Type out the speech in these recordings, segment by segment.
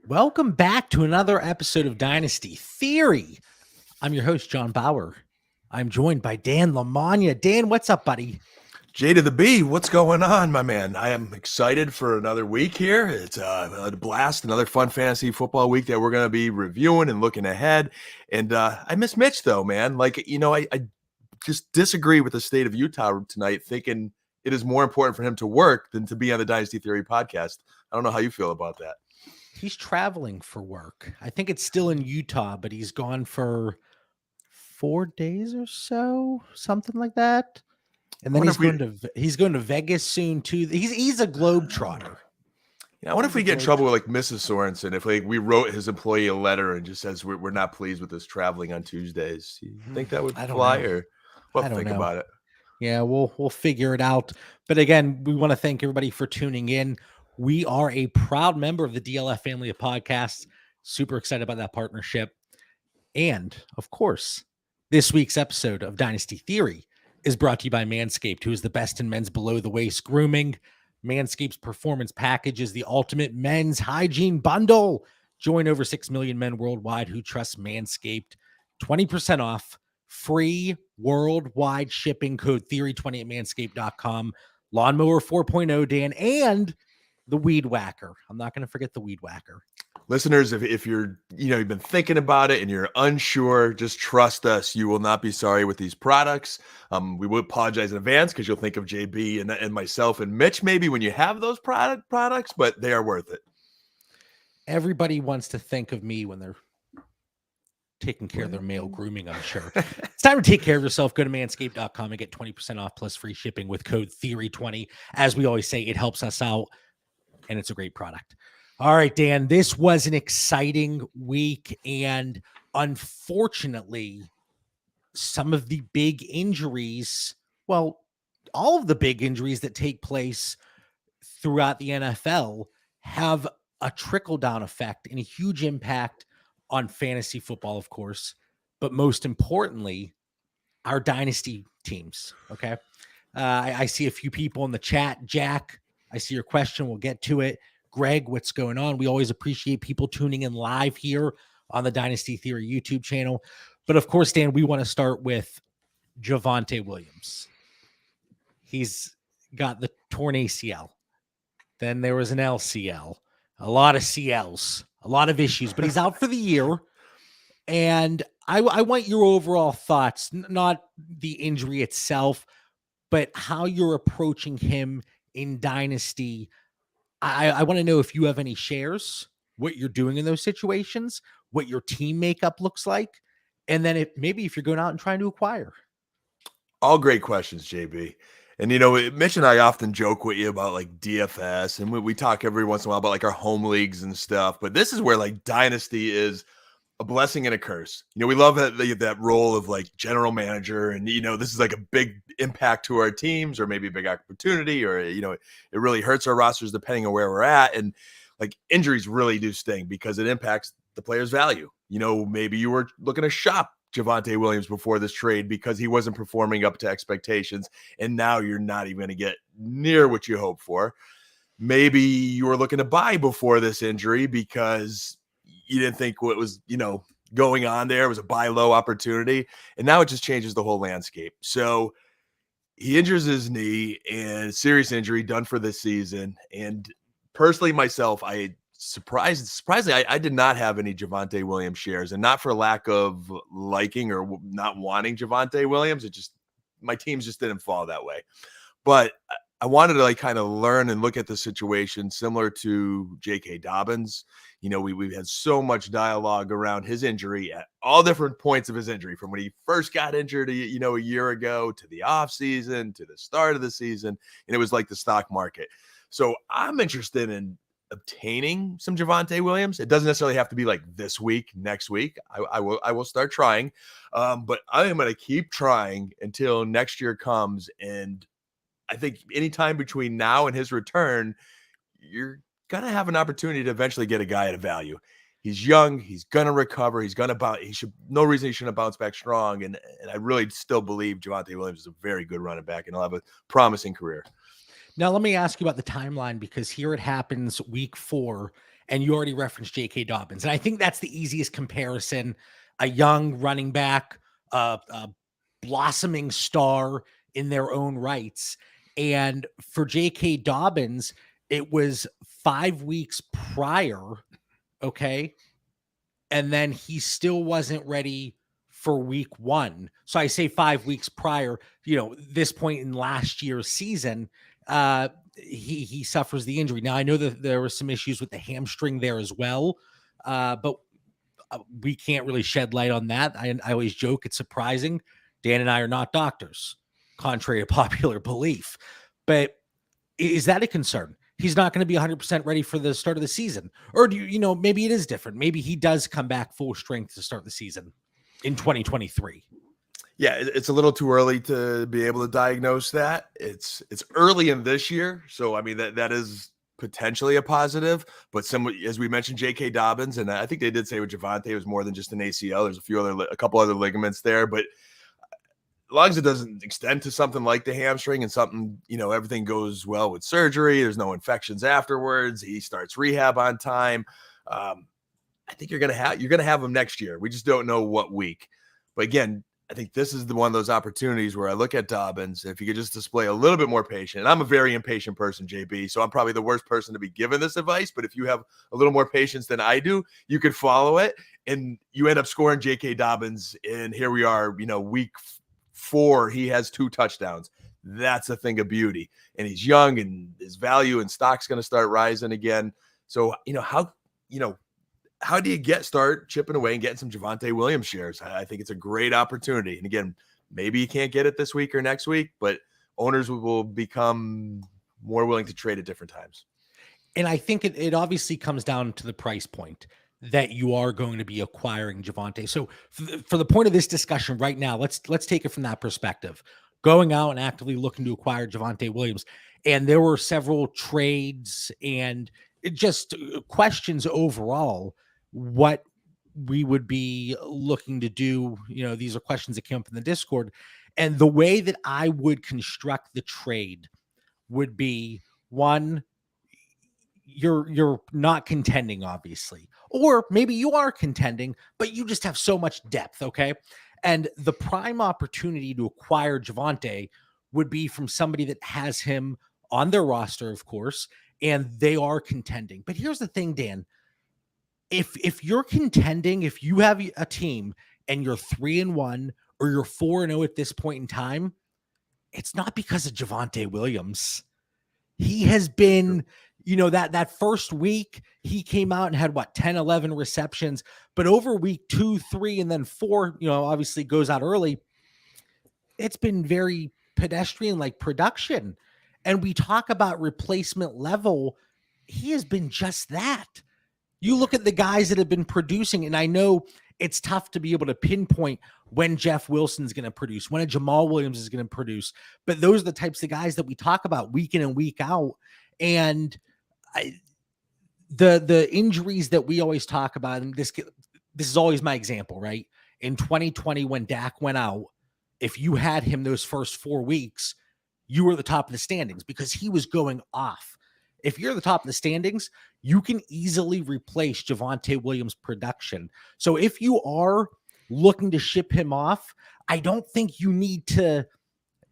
Welcome back to another episode of Dynasty Theory. I'm your host, John Bauer. I'm joined by Dan Lamagna. Dan, what's up, buddy? J to the B, what's going on, my man? I am excited for another week here. It's a blast, another fun fantasy football week that we're going to be reviewing and looking ahead. And I miss Mitch, though, man. I just disagree with the state of Utah tonight, thinking it is more important for him to work than to be on the Dynasty Theory podcast. I don't know how you feel about that. He's traveling for work. I think it's still in Utah, but he's gone for 4 days or so, something like that. And then he's going to Vegas soon too. He's a globetrotter. Yeah, I wonder if we get in trouble with like Mrs. Sorensen if we wrote his employee a letter and just says we're not pleased with this traveling on Tuesdays. You think that would fly, or we'll think about it? Yeah, we'll figure it out. But again, we want to thank everybody for tuning in. We are a proud member of the DLF Family of Podcasts. Super excited about that partnership. And of course, this week's episode of Dynasty Theory is brought to you by MANSCAPED, who is the best in men's below-the-waist grooming. MANSCAPED's performance package is the ultimate men's hygiene bundle. Join over 6 million men worldwide who trust MANSCAPED. 20% off, free worldwide shipping, code Theory20 at manscaped.com. Lawnmower 4.0, Dan, and the Weed Whacker. I'm not going to forget the Weed Whacker. Listeners, if you're, you've been thinking about it and you're unsure, just trust us. You will not be sorry with these products. We will apologize in advance because you'll think of JB and myself and Mitch maybe when you have those products, but they are worth it. Everybody wants to think of me when they're taking care of their male grooming, I'm sure. It's time to take care of yourself. Go to manscaped.com and get 20% off plus free shipping with code Theory20. As we always say, it helps us out and it's a great product. All right, Dan, this was an exciting week, and unfortunately, some of the big injuries, well, all of the big injuries that take place throughout the NFL have a trickle-down effect and a huge impact on fantasy football, of course, but most importantly, our dynasty teams, okay? I see a few people in the chat. Jack, I see your question. We'll get to it. Greg, what's going on? We always appreciate people tuning in live here on the Dynasty Theory YouTube channel. But of course, Dan, we want to start with Javonte Williams. He's got the torn ACL. Then there was an LCL, a lot of CLs, a lot of issues, but he's out for the year. And I want your overall thoughts, not the injury itself, but how you're approaching him in Dynasty. I want to know if you have any shares, what you're doing in those situations, what your team makeup looks like, and then if you're going out and trying to acquire. All great questions, JB. And, Mitch and I often joke with you about like DFS, and we talk every once in a while about like our home leagues and stuff. But this is where like Dynasty is a blessing and a curse. We love that role of like general manager, and this is like a big impact to our teams, or maybe a big opportunity, or it really hurts our rosters depending on where we're at. And like injuries really do sting because it impacts the player's value. Maybe you were looking to shop Javonte Williams before this trade because he wasn't performing up to expectations, and now you're not even going to get near what you hoped for. Maybe you were looking to buy before this injury because you didn't think what was, going on there. It was a buy low opportunity. And now it just changes the whole landscape. So he injures his knee, and serious injury, done for this season. And personally, myself, surprisingly, I did not have any Javonte Williams shares, and not for lack of liking or not wanting Javonte Williams. My teams just didn't fall that way. But I wanted to kind of learn and look at the situation similar to J.K. Dobbins. We've had so much dialogue around his injury at all different points of his injury, from when he first got injured, a year ago, to the offseason, to the start of the season. And it was like the stock market. So I'm interested in obtaining some Javonte Williams. It doesn't necessarily have to be like this week, next week. I will start trying. But I am going to keep trying until next year comes. And I think anytime between now and his return, you're going to have an opportunity to eventually get a guy at a value. He's young. He's going to recover. He's going to bounce. No reason he shouldn't bounce back strong. And I really still believe Javonte Williams is a very good running back, and he'll have a promising career. Now, let me ask you about the timeline, because here it happens week 4, and you already referenced J.K. Dobbins. And I think that's the easiest comparison. A young running back, a blossoming star in their own rights. And for J.K. Dobbins, it was 5 weeks prior, okay? And then he still wasn't ready for week 1. So I say 5 weeks prior, this point in last year's season, he suffers the injury. Now I know that there were some issues with the hamstring there as well, but we can't really shed light on that. I always joke it's surprising. Dan and I are not doctors, contrary to popular belief. But is that a concern? He's not going to be 100% ready for the start of the season. Or maybe it is different. Maybe he does come back full strength to start the season in 2023. Yeah, it's a little too early to be able to diagnose that. It's early in this year. So, I mean, that is potentially a positive. But as we mentioned, J.K. Dobbins, and I think they did say with Javonte, it was more than just an ACL. There's a couple other ligaments there. But as long as it doesn't extend to something like the hamstring and something, everything goes well with surgery, there's no infections afterwards, he starts rehab on time, I think you're going to have him next year. We just don't know what week. But again, I think this is one of those opportunities where I look at Dobbins, if you could just display a little bit more patience. And I'm a very impatient person, JB, so I'm probably the worst person to be given this advice. But if you have a little more patience than I do, you could follow it, and you end up scoring J.K. Dobbins. And here we are, week 4, he has 2 touchdowns. That's a thing of beauty. And he's young, and his value and stock's going to start rising again. So, how do you start chipping away and getting some Javonte Williams shares? I think it's a great opportunity. And again, maybe you can't get it this week or next week, but owners will become more willing to trade at different times. And I think it obviously comes down to the price point that you are going to be acquiring Javonte. So for the point of this discussion right now, let's take it from that perspective. Going out and actively looking to acquire Javonte Williams. And there were several trades and just questions overall what we would be looking to do. These are questions that came up in the Discord. And the way that I would construct the trade would be, one, you're not contending, obviously, or maybe you are contending, but you just have so much depth. Okay. And the prime opportunity to acquire Javonte would be from somebody that has him on their roster, of course, and they are contending. But here's the thing, Dan, if you're contending, if you have a team and you're 3-1 or you're 4-0 at this point in time, it's not because of Javonte Williams. He has been, that first week he came out and had 10, 11 receptions, but over week 2, 3, and then 4, obviously goes out early. It's been very pedestrian like production. And we talk about replacement level. He has been just that. You look at the guys that have been producing, and I know it's tough to be able to pinpoint when Jeff Wilson's going to produce, when a Jamal Williams is going to produce, but those are the types of guys that we talk about week in and week out. And the injuries that we always talk about, and this is always my example, right? In 2020, when Dak went out, if you had him those first 4 weeks, you were the top of the standings because he was going off. If you're the top of the standings, you can easily replace Javonte Williams' production. So if you are looking to ship him off, I don't think you need to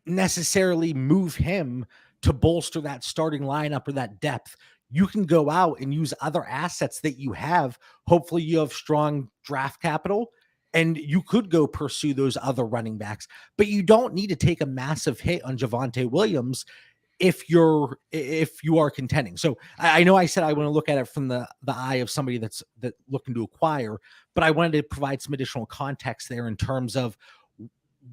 necessarily move him to bolster that starting lineup or that depth. You can go out and use other assets that you have. Hopefully you have strong draft capital and you could go pursue those other running backs, but you don't need to take a massive hit on Javonte Williams if you are contending. So I know I said I want to look at it from the eye of somebody that's looking to acquire, but I wanted to provide some additional context there in terms of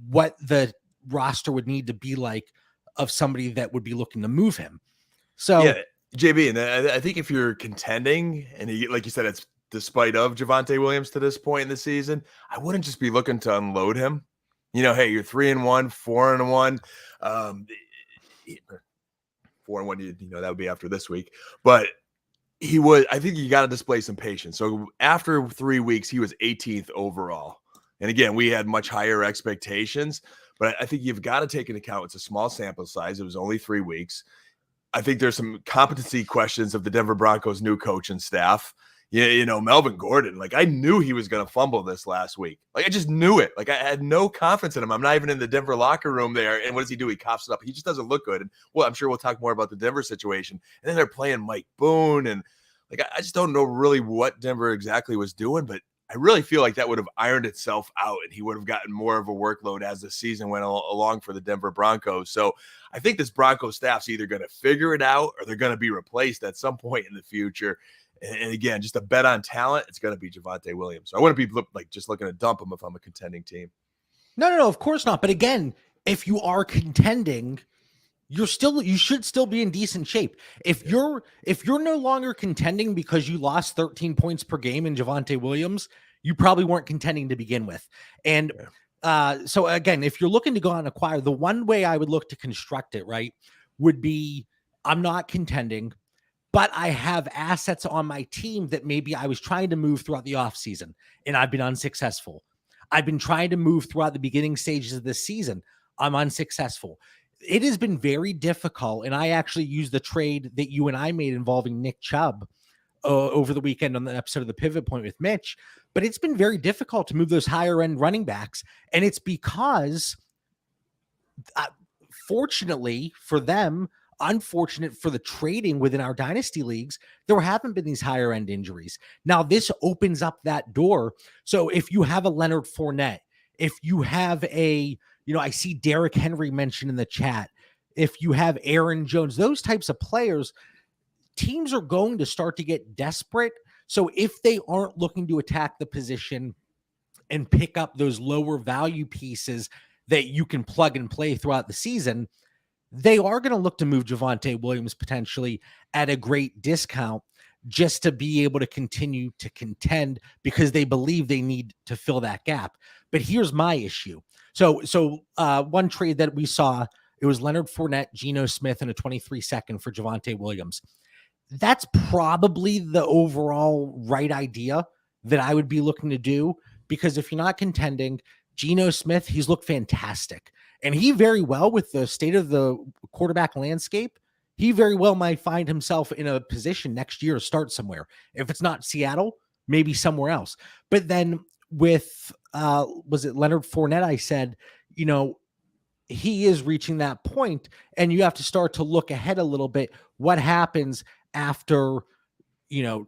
what the roster would need to be like of somebody that would be looking to move him. So yeah, JB, and I think if you're contending, and like you said, it's despite of Javonte Williams to this point in the season, I wouldn't just be looking to unload him. Hey, you're 3-1, 4-1. 4-1, that would be after this week. But I think you got to display some patience. So after 3 weeks, he was 18th overall. And again, we had much higher expectations, but I think you've got to take into account it's a small sample size. It was only 3 weeks. I think there's some competency questions of the Denver Broncos' new coach and staff. Yeah, Melvin Gordon, like I knew he was going to fumble this last week. Like I just knew it. Like I had no confidence in him. I'm not even in the Denver locker room there. And what does he do? He coughs it up. He just doesn't look good. And well, I'm sure we'll talk more about the Denver situation. And then they're playing Mike Boone. And like, I just don't know really what Denver exactly was doing, but I really feel like that would have ironed itself out and he would have gotten more of a workload as the season went along for the Denver Broncos. So I think this Broncos staff's either going to figure it out or they're going to be replaced at some point in the future. And again, just a bet on talent, it's going to be Javonte Williams. So I wouldn't be like just looking to dump him if I'm a contending team. No, of course not. But again, if you are contending, you should still be in decent shape. If you're no longer contending because you lost 13 points per game in Javonte Williams, you probably weren't contending to begin with. And so again, if you're looking to go out and acquire, the one way I would look to construct it, right, would be I'm not contending, but I have assets on my team that maybe I was trying to move throughout the offseason and I've been unsuccessful. I've been trying to move throughout the beginning stages of this season. I'm unsuccessful. It has been very difficult. And I actually used the trade that you and I made involving Nick Chubb over the weekend on the episode of the Pivot Point with Mitch. But it's been very difficult to move those higher end running backs. And it's because, fortunately for them, unfortunate for the trading within our dynasty leagues, there haven't been these higher end injuries. Now this opens up that door. So if you have a Leonard Fournette, if you have I see Derrick Henry mentioned in the chat, if you have Aaron Jones, those types of players, teams are going to start to get desperate. So if they aren't looking to attack the position and pick up those lower value pieces that you can plug and play throughout the season, they are going to look to move Javonte Williams potentially at a great discount just to be able to continue to contend because they believe they need to fill that gap. But here's my issue. So one trade that we saw, it was Leonard Fournette, Geno Smith, and a 23-second for Javonte Williams. That's probably the overall right idea that I would be looking to do, because if you're not contending, Geno Smith, he's looked fantastic. And he very well, with the state of the quarterback landscape, he very well might find himself in a position next year to start somewhere. If it's not Seattle, maybe somewhere else. But then with, was it Leonard Fournette? I said, he is reaching that point and you have to start to look ahead a little bit. What happens after,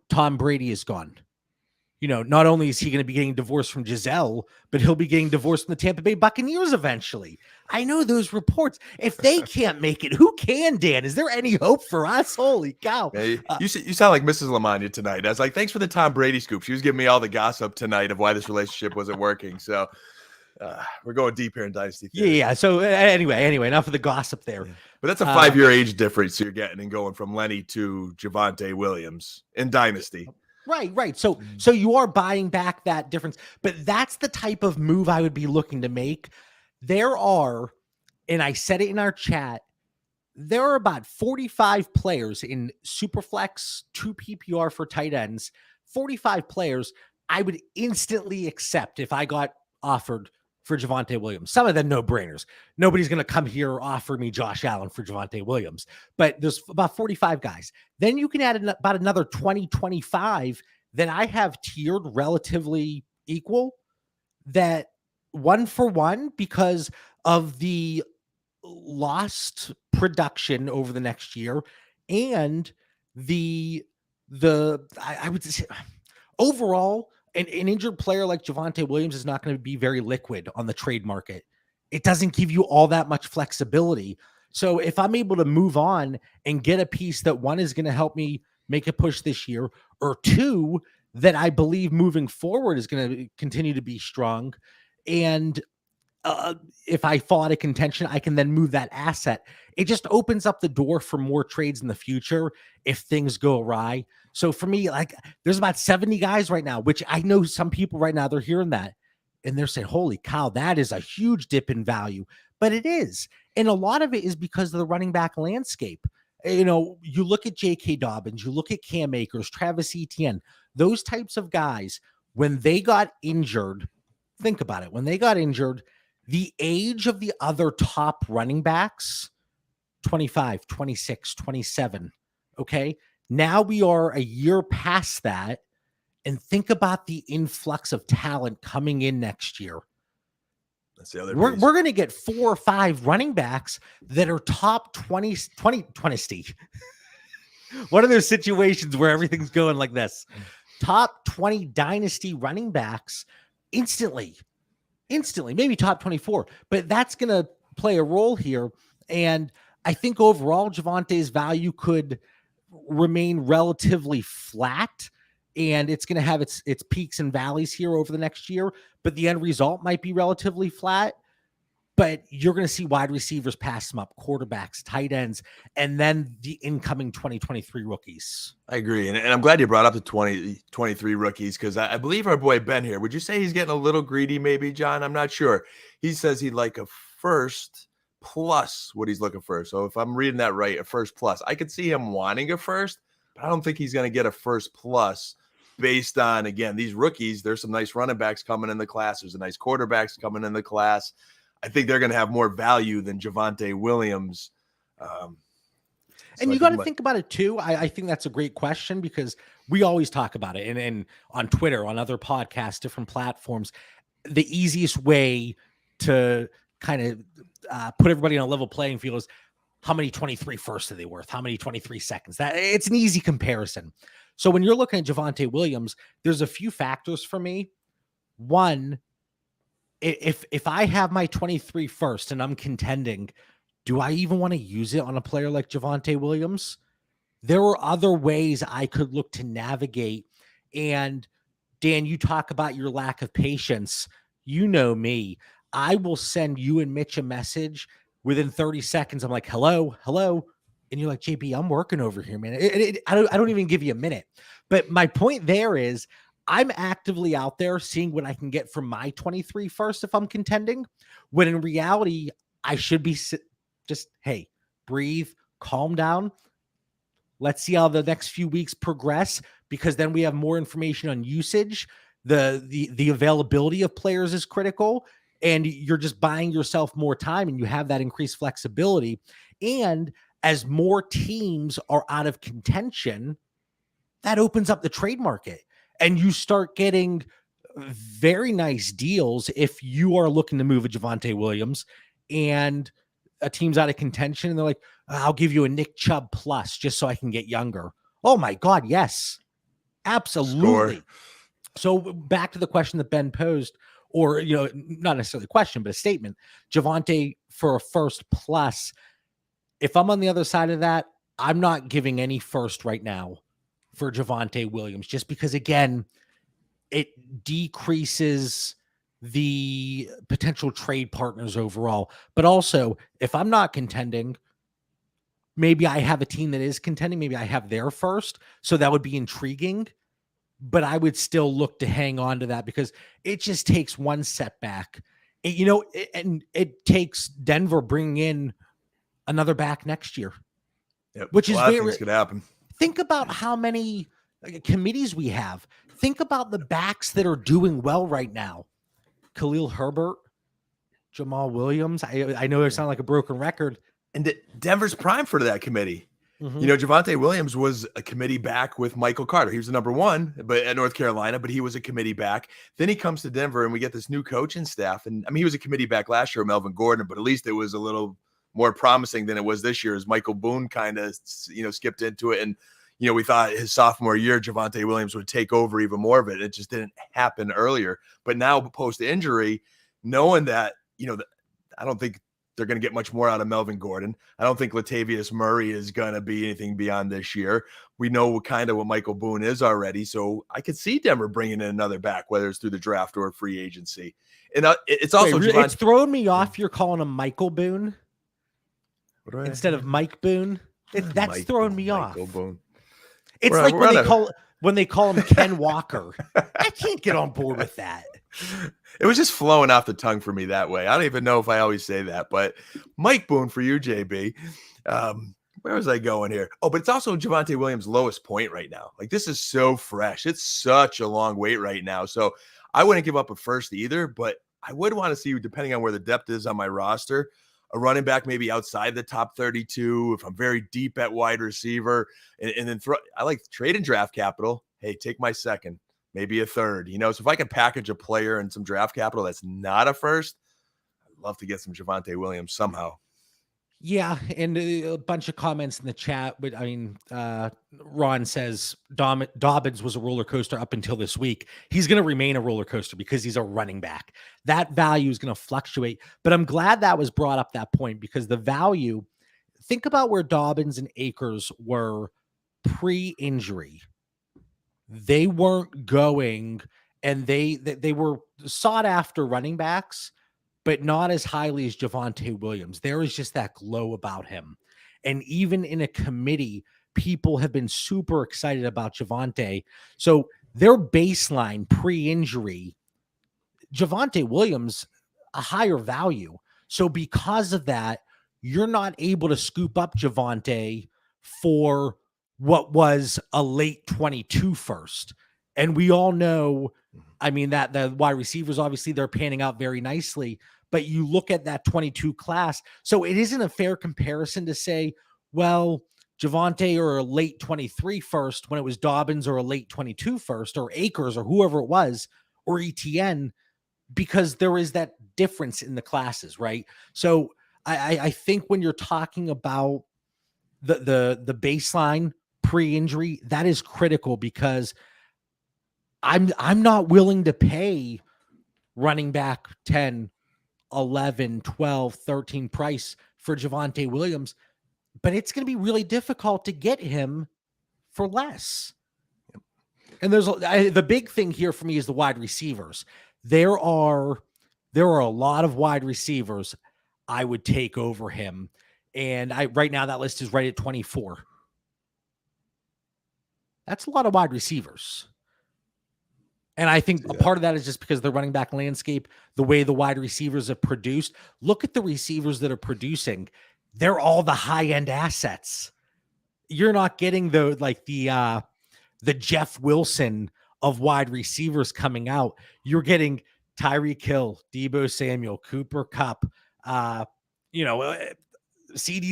Tom Brady is gone? Not only is he going to be getting divorced from Giselle, but he'll be getting divorced from the Tampa Bay Buccaneers eventually. I know those reports. If they can't make it, who can, Dan? Is there any hope for us? Holy cow. Hey, you sound like Mrs. Lamagna tonight. I was like, thanks for the Tom Brady scoop. She was giving me all the gossip tonight of why this relationship wasn't working. So we're going deep here in Dynasty Theory. Yeah. So anyway, enough of the gossip there. Yeah. But that's a 5-year age difference you're getting and going from Lenny to Javonte Williams in Dynasty. Right. So you are buying back that difference, but that's the type of move I would be looking to make. There are, and I said it in our chat, there are about 45 players in Superflex, 2 PPR for tight ends, 45 players I would instantly accept if I got offered for Javonte Williams. Some of them no-brainers. Nobody's going to come here or offer me Josh Allen for Javonte Williams, but there's about 45 guys. Then you can add about another 20, 25 that I have tiered relatively equal, that one for one, because of the lost production over the next year and I would say overall, an injured player like Javonte Williams is not going to be very liquid on the trade market. It doesn't give you all that much flexibility. So if I'm able to move on and get a piece that, one, is going to help me make a push this year, or two, that I believe moving forward is going to continue to be strong, and if I fall out of contention, I can then move that asset. It just opens up the door for more trades in the future if things go awry. So for me, like, there's about 70 guys right now, which I know some people right now, they're hearing that and they're saying, holy cow, that is a huge dip in value. But it is. And a lot of it is because of the running back landscape. You look at J.K. Dobbins, you look at Cam Akers, Travis Etienne, those types of guys, when they got injured, think about it. When they got injured, the age of the other top running backs 25, 26, 27. Okay. Now we are a year past that. And think about the influx of talent coming in next year. That's the other We're piece. going to get 4 or 5 running backs that are top 20. One of those situations where everything's going like this. Top 20 dynasty running backs instantly, maybe top 24. But that's going to play a role here. And I think overall, Javante's value could remain relatively flat. And it's going to have its peaks and valleys here over the next year, but the end result might be relatively flat. But you're going to see wide receivers pass them up, quarterbacks, tight ends, and then the incoming 2023 rookies. I agree. And I'm glad you brought up the 2023 rookies, because I believe our boy Ben here, would you say he's getting a little greedy maybe, John? I'm not sure. He says he'd like a first plus what he's looking for. So if I'm reading that right, a first plus. I could see him wanting a first, but I don't think he's going to get a first plus based on, again, these rookies. There's some nice running backs coming in the class. There's a nice quarterbacks coming in the class. I think they're going to have more value than Javonte Williams. And you got to think about it too. I think that's a great question, because we always talk about it. And on Twitter, on other podcasts, different platforms, the easiest way to kind of put everybody on a level playing field is how many 23 firsts are they worth? How many 23 seconds? That it's an easy comparison. So when you're looking at Javonte Williams, there's a few factors for me. One, if I have my 23 first and I'm contending, do I even want to use it on a player like Javonte Williams? There are other ways I could look to navigate. And Dan, you talk about your lack of patience. You know me. I will send you and Mitch a message within 30 seconds. I'm like, hello. And you're like, JB, I'm working over here, man. I don't even give you a minute. But my point there is I'm actively out there seeing what I can get from my 23 first if I'm contending, when in reality, I should be just, hey, breathe, calm down. Let's see how the next few weeks progress, because then we have more information on usage. The availability of players is critical, and you're just buying yourself more time, and you have that increased flexibility. And as more teams are out of contention, that opens up the trade market, and you start getting very nice deals if you are looking to move a Javonte Williams and a team's out of contention, and they're like, I'll give you a Nick Chubb plus just so I can get younger. Oh my God, yes, absolutely. Score. So back to the question that Ben posed, or, not necessarily a question, but a statement. Javonte for a first plus. If I'm on the other side of that, I'm not giving any first right now for Javonte Williams, just because, again, it decreases the potential trade partners overall. But also, if I'm not contending, maybe I have a team that is contending. Maybe I have their first. So that would be intriguing. But I would still look to hang on to that, because it just takes one setback. And it takes Denver bringing in another back next year. Yep. Which is very things could happen. Think about how many committees we have. Think about the backs that are doing well right now. Khalil Herbert, Jamal Williams. I know it sounds like a broken record. And Denver's prime for that committee. Mm-hmm. Javonte Williams was a committee back with Michael Carter. He was the number one at North Carolina, but he was a committee back. Then he comes to Denver, and we get this new coaching staff. And I mean, he was a committee back last year, Melvin Gordon, but at least it was a little more promising than it was this year, as Michael Boone kind of, skipped into it. And, we thought his sophomore year, Javonte Williams would take over even more of it. It just didn't happen earlier. But now, post-injury, knowing that, I don't think they're going to get much more out of Melvin Gordon. I don't think Latavius Murray is going to be anything beyond this year. We know what Michael Boone is already. So I could see Denver bringing in another back, whether it's through the draft or free agency. And it's also it's throwing me off. You're calling him Michael Boone instead of Mike Boone. That's throwing me off. Boone. It's like when they call him Ken Walker. I can't get on board with that. It was just flowing off the tongue for me that way. I don't even know if I always say that, but Mike Boone for you, JB. Where was I going here? Oh, but it's also Javonte Williams' lowest point right now. Like, this is so fresh. It's such a long wait right now. So I wouldn't give up a first either, but I would want to see, depending on where the depth is on my roster, a running back maybe outside the top 32, if I'm very deep at wide receiver, and then I like trade and draft capital. Hey, take my second, maybe a third, so if I can package a player and some draft capital that's not a first, I'd love to get some Javonte Williams somehow. Yeah, and a bunch of comments in the chat. But I mean, Ron says Dobbins was a roller coaster up until this week. He's going to remain a roller coaster because he's a running back. That value is going to fluctuate. But I'm glad that was brought up, that point, because the value, think about where Dobbins and Akers were pre-injury. They weren't going, and they were sought after running backs, but not as highly as Javonte Williams. There is just that glow about him. And even in a committee, people have been super excited about Javonte. So their baseline pre-injury, Javonte Williams, a higher value. So because of that, you're not able to scoop up Javonte for what was a late 22 first. And we all know, I mean, that the wide receivers, obviously, they're panning out very nicely. But you look at that 22 class. So it isn't a fair comparison to say, well, Javonte or a late 23 first when it was Dobbins, or a late 22 first, or Akers, or whoever it was, or ETN, because there is that difference in the classes, right? So I think when you're talking about the baseline pre-injury, that is critical, because I'm not willing to pay running back 10, 11, 12, 13 price for Javonte Williams, but it's going to be really difficult to get him for less. And there's the big thing here for me is the wide receivers. There are a lot of wide receivers I would take over him. And right now that list is right at 24. That's a lot of wide receivers. And I think a part of that is just because the running back landscape, the way the wide receivers have produced. Look at the receivers that are producing. They're all the high-end assets. You're not getting the Jeff Wilson of wide receivers coming out. You're getting Tyreek Hill, Deebo Samuel, Cooper Kupp, CeeDee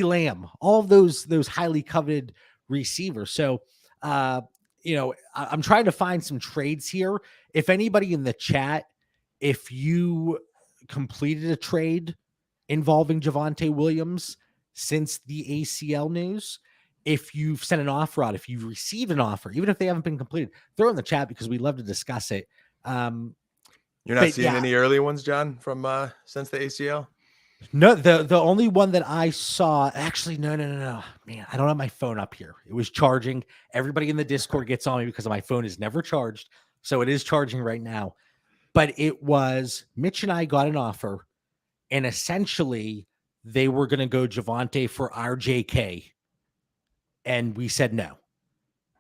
Lamb, all of those highly coveted receivers. So, I'm trying to find some trades here. If anybody in the chat, if you completed a trade involving Javonte Williams since the ACL news, if you've sent an offer out, if you've received an offer, even if they haven't been completed, throw in the chat because we'd love to discuss it. You're not seeing any early ones, John, from since the ACL? No, the only one that I saw, actually, no. Man, I don't have my phone up here. It was charging. Everybody in the Discord gets on me because my phone is never charged. So it is charging right now. But it was, Mitch and I got an offer, and essentially they were going to go Javonte for RJK. And we said no.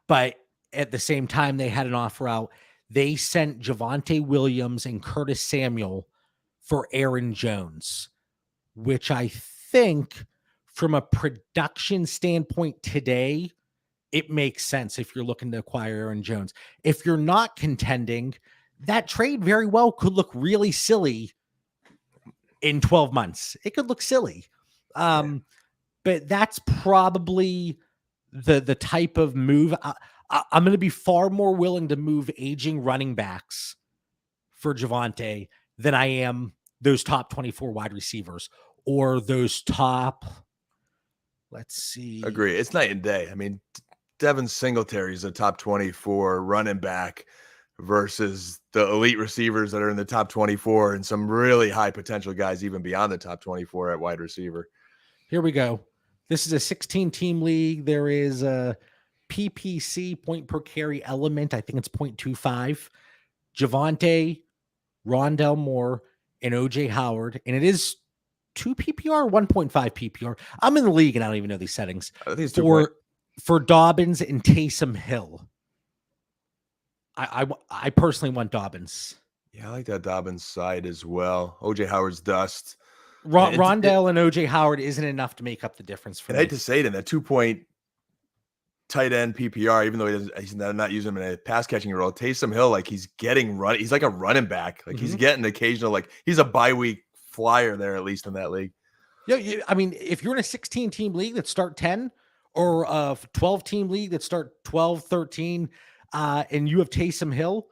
But at the same time, they had an offer out. They sent Javonte Williams and Curtis Samuel for Aaron Jones, which I think from a production standpoint today, it makes sense if you're looking to acquire Aaron Jones. If you're not contending, that trade very well could look really silly in 12 months. It could look silly. But that's probably the type of move. I'm going to be far more willing to move aging running backs for Javonte than I am those top 24 wide receivers or those top, let's see. Agree. It's night and day. I mean, Devin Singletary is a top 24 running back versus the elite receivers that are in the top 24 and some really high potential guys even beyond the top 24 at wide receiver. Here we go. This is a 16-team league. There is a PPC, point per carry element. I think it's 0.25. Javonte, Rondell Moore, and OJ Howard. And it is 2 PPR, 1.5 PPR. I'm in the league and I don't even know these settings. I think it's for Dobbins and Taysom Hill. I personally want Dobbins. Yeah, I like that Dobbins side as well. OJ Howard's dust. Rondell and OJ Howard isn't enough to make up the difference for me. I hate to say it, in that 2-point tight end PPR, even though he's not using him in a pass catching role, Taysom Hill, like he's getting run. He's like a running back. Like he's getting occasional, like he's a bye week flyer there, at least in that league. Yeah, I mean, if you're in a 16-team league that start 10 or a 12-team league that start 12, 13, and you have Taysom Hill,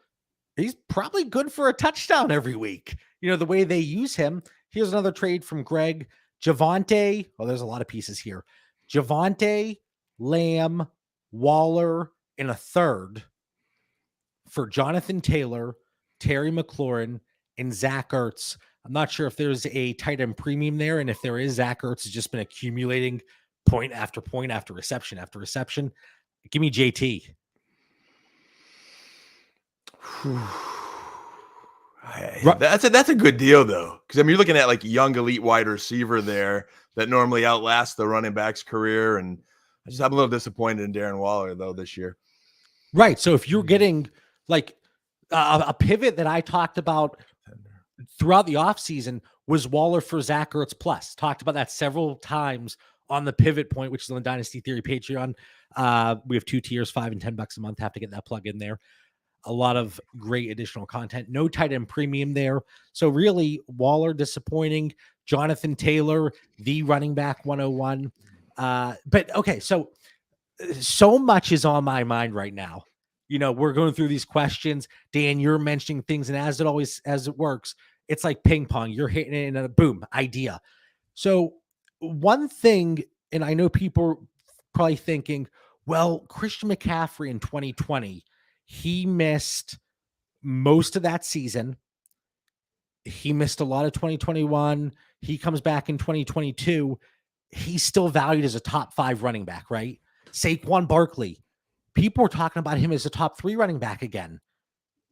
he's probably good for a touchdown every week. The way they use him. Here's another trade from Greg. Javonte. Oh, there's a lot of pieces here. Javonte, Lamb, Waller, and a third for Jonathan Taylor, Terry McLaurin, and Zach Ertz. I'm not sure if there's a tight end premium there. And if there is, Zach Ertz has just been accumulating point after point after reception after reception. Give me JT. That's a good deal though, because I mean you're looking at like young elite wide receiver there that normally outlasts the running back's career, and I'm a little disappointed in Darren Waller though this year. Right. So if you're getting like a pivot that I talked about throughout the offseason was Waller for Zach Ertz plus. Talked about that several times on the pivot point, which is on the Dynasty Theory Patreon. We have 2 tiers, $5 and $10 a month. Have to get that plug in there. A lot of great additional content. No tight end premium there. So really, Waller disappointing. Jonathan Taylor, the running back 101. But okay, so much is on my mind right now. We're going through these questions. Dan, you're mentioning things, and as it works, it's like ping pong. You're hitting it in a boom idea. So one thing, and I know people are probably thinking, well, Christian McCaffrey in 2020, he missed most of that season. He missed a lot of 2021. He comes back in 2022. He's still valued as a top 5 running back, right? Saquon Barkley. People are talking about him as a top 3 running back again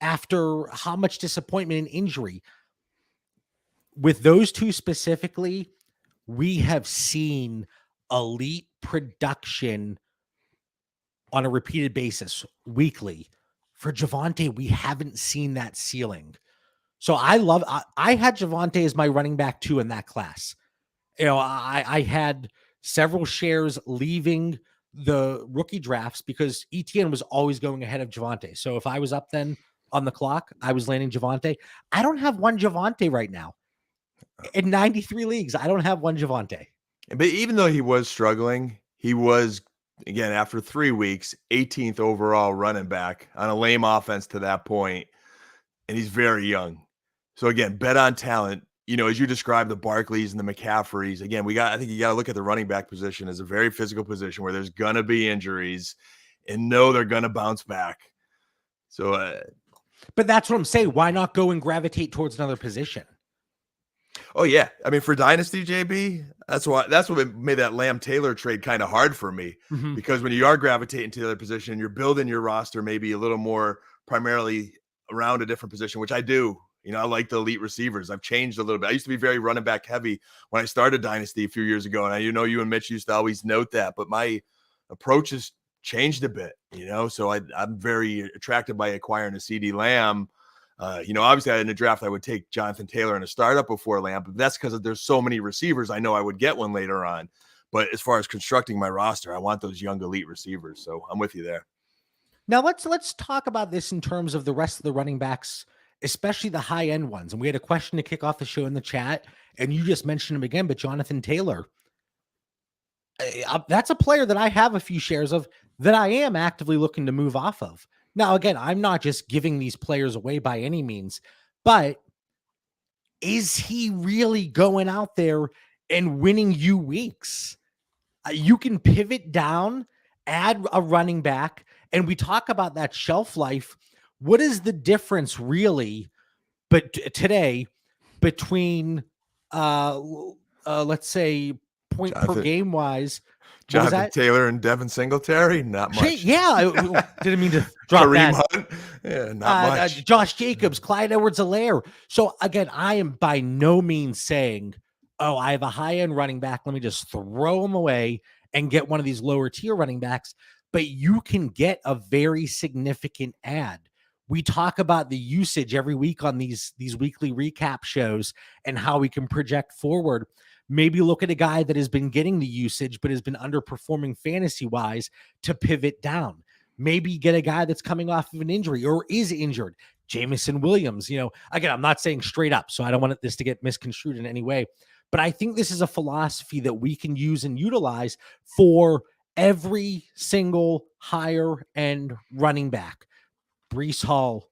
after how much disappointment and injury. With those two specifically, we have seen elite production on a repeated basis weekly. For Javonte, we haven't seen that ceiling. So I had Javonte as my running back 2 in that class. I had several shares leaving the rookie drafts because ETN was always going ahead of Javonte. So if I was up then on the clock, I was landing Javonte. I don't have one Javonte right now. In 93 leagues, I don't have one Javonte. But even though he was struggling, he was, again, after 3 weeks, 18th overall running back on a lame offense to that point, and he's very young. So again, bet on talent. As you described the Barkleys and the McCaffreys, again, I think you got to look at the running back position as a very physical position where there's going to be injuries and know they're going to bounce back. So, but that's what I'm saying. Why not go and gravitate towards another position? Oh yeah. I mean, for Dynasty, JB, that's what made that Lamb Taylor trade kind of hard for me, because when you are gravitating to the other position, you're building your roster maybe a little more primarily around a different position, which I do. I like the elite receivers. I've changed a little bit. I used to be very running back heavy when I started Dynasty a few years ago. And you and Mitch used to always note that, but my approach has changed a bit, so I'm very attracted by acquiring a CeeDee Lamb. Obviously in a draft, I would take Jonathan Taylor in a startup before Lamb, but that's because there's so many receivers. I know I would get one later on, but as far as constructing my roster, I want those young elite receivers. So I'm with you there. Now let's talk about this in terms of the rest of the running backs, especially the high end ones. And we had a question to kick off the show in the chat, and you just mentioned him again, but Jonathan Taylor, that's a player that I have a few shares of that I am actively looking to move off of. Now, again, I'm not just giving these players away by any means, but is he really going out there and winning you weeks? You can pivot down, add a running back, and we talk about that shelf life. What is the difference really today between, let's say, point per game wise? Jonathan Taylor and Devin Singletary? Not much. Yeah, didn't mean to drop Kareem that. Hunt? Yeah, not much. Josh Jacobs, Clyde Edwards-Helaire. So again, I am by no means saying, oh, I have a high-end running back, let me just throw him away and get one of these lower tier running backs. But you can get a very significant ad. We talk about the usage every week on these weekly recap shows and how we can project forward. Maybe look at a guy that has been getting the usage, but has been underperforming fantasy-wise to pivot down. Maybe get a guy that's coming off of an injury or is injured. Jameson Williams, again, I'm not saying straight up, so I don't want this to get misconstrued in any way. But I think this is a philosophy that we can use and utilize for every single higher end running back. Brees Hall,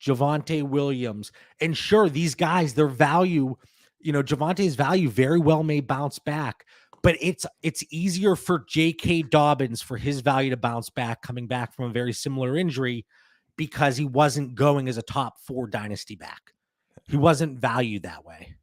Javonte Williams. And sure, these guys, their value, Javante's value very well may bounce back, but it's easier for J.K. Dobbins for his value to bounce back coming back from a very similar injury because he wasn't going as a top 4 dynasty back. He wasn't valued that way.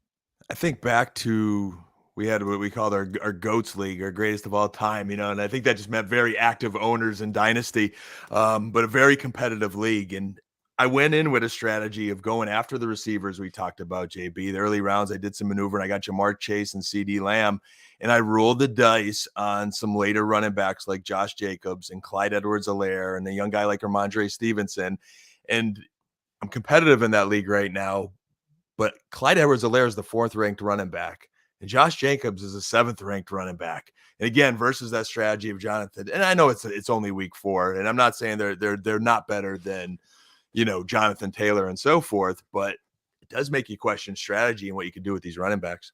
I think back to we had what we called our GOATS League, our greatest of all time, and I think that just meant very active owners in Dynasty, but a very competitive league. And I went in with a strategy of going after the receivers we talked about, JB. The early rounds, I did some maneuvering. I got Jamar Chase and CD Lamb, and I rolled the dice on some later running backs like Josh Jacobs and Clyde Edwards-Helaire and a young guy like Ramondre Stevenson. And I'm competitive in that league right now, but Clyde Edwards-Helaire is the 4th ranked running back, and Josh Jacobs is a 7th ranked running back. And again, versus that strategy of Jonathan. And I know it's only week 4, and I'm not saying they're not better than Jonathan Taylor and so forth, but it does make you question strategy and what you can do with these running backs.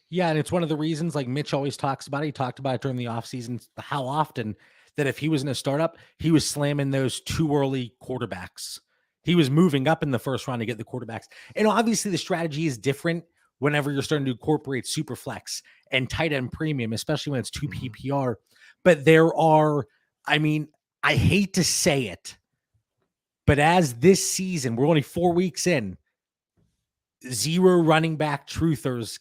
Yeah, and it's one of the reasons, like Mitch always talks about it. He talked about it during the offseason, how often that if he was in a startup, he was slamming those too early quarterbacks. He was moving up in the first round to get the quarterbacks. And obviously the strategy is different whenever you're starting to incorporate super flex and tight end premium, especially when it's 2 PPR. But there are, I hate to say it, but as this season, we're only 4 weeks in, 0 running back truthers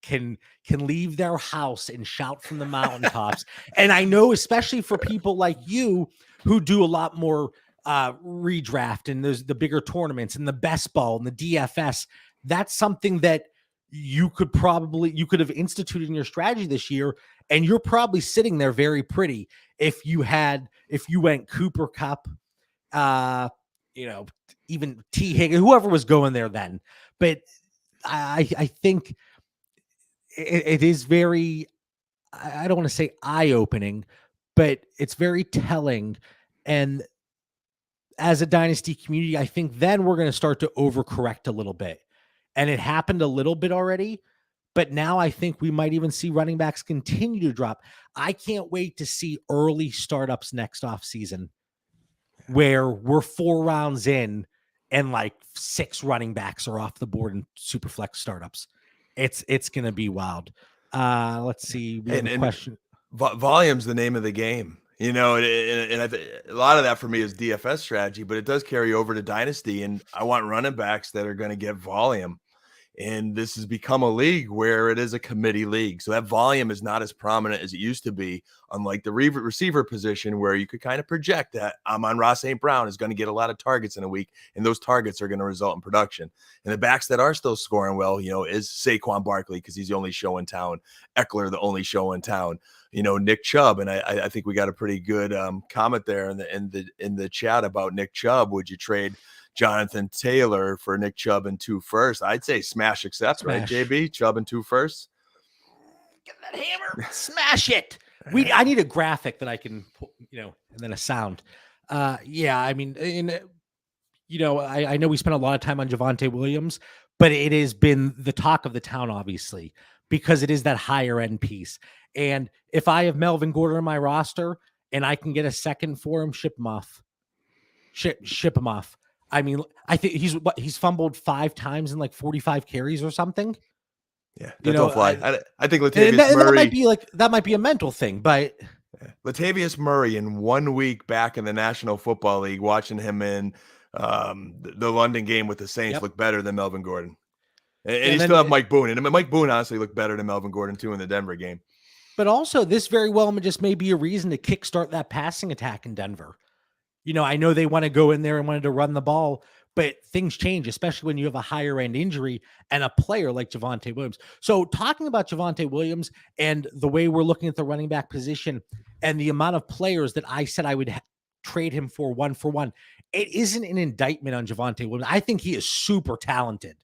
can leave their house and shout from the mountaintops. And I know, especially for people like you who do a lot more redraft and there's the bigger tournaments and the best ball and the DFS, that's something that you could have instituted in your strategy this year. And you're probably sitting there very pretty if you went Cooper Kupp, even T. Higgins, whoever was going there then. But I think it is very, I don't want to say eye-opening, but it's very telling. And as a dynasty community, I think then we're going to start to overcorrect a little bit. And it happened a little bit already, but now I think we might even see running backs continue to drop. I can't wait to see early startups next offseason where we're 4 rounds in and like 6 running backs are off the board in super flex startups. It's going to be wild. Let's see. We have a question. Volume's the name of the game, and a lot of that for me is DFS strategy, but it does carry over to Dynasty. And I want running backs that are going to get volume. And this has become a league where it is a committee league. So that volume is not as prominent as it used to be, unlike the receiver position where you could kind of project that Amon-Ra St. Brown is going to get a lot of targets in a week, and those targets are going to result in production. And the backs that are still scoring well, is Saquon Barkley because he's the only show in town, Eckler the only show in town, Nick Chubb. And I think we got a pretty good comment there in the chat about Nick Chubb. Would you trade Jonathan Taylor for Nick Chubb and 2 firsts? I'd say smash accept, right, JB? Chubb and 2 firsts. Get that hammer, smash it. I need a graphic that I can, and then a sound. I know we spent a lot of time on Javonte Williams, but it has been the talk of the town, obviously, because it is that higher end piece. And if I have Melvin Gordon on my roster and I can get a second for him, ship him off. Ship him off. I think he's fumbled 5 times in like 45 carries or something. Yeah, don't fly. I think Latavius Murray. That might be a mental thing, but Latavius Murray in 1 week back in the National Football League, watching him in the London game with the Saints look better than Melvin Gordon. And you still have Mike Boone. And Mike Boone honestly looked better than Melvin Gordon too in the Denver game. But also this very well just may be a reason to kickstart that passing attack in Denver. I know they want to go in there and wanted to run the ball, but things change, especially when you have a higher end injury and a player like Javonte Williams. So talking about Javonte Williams and the way we're looking at the running back position and the amount of players that I said I would trade him for 1-for-1, it isn't an indictment on Javonte Williams. I think he is super talented.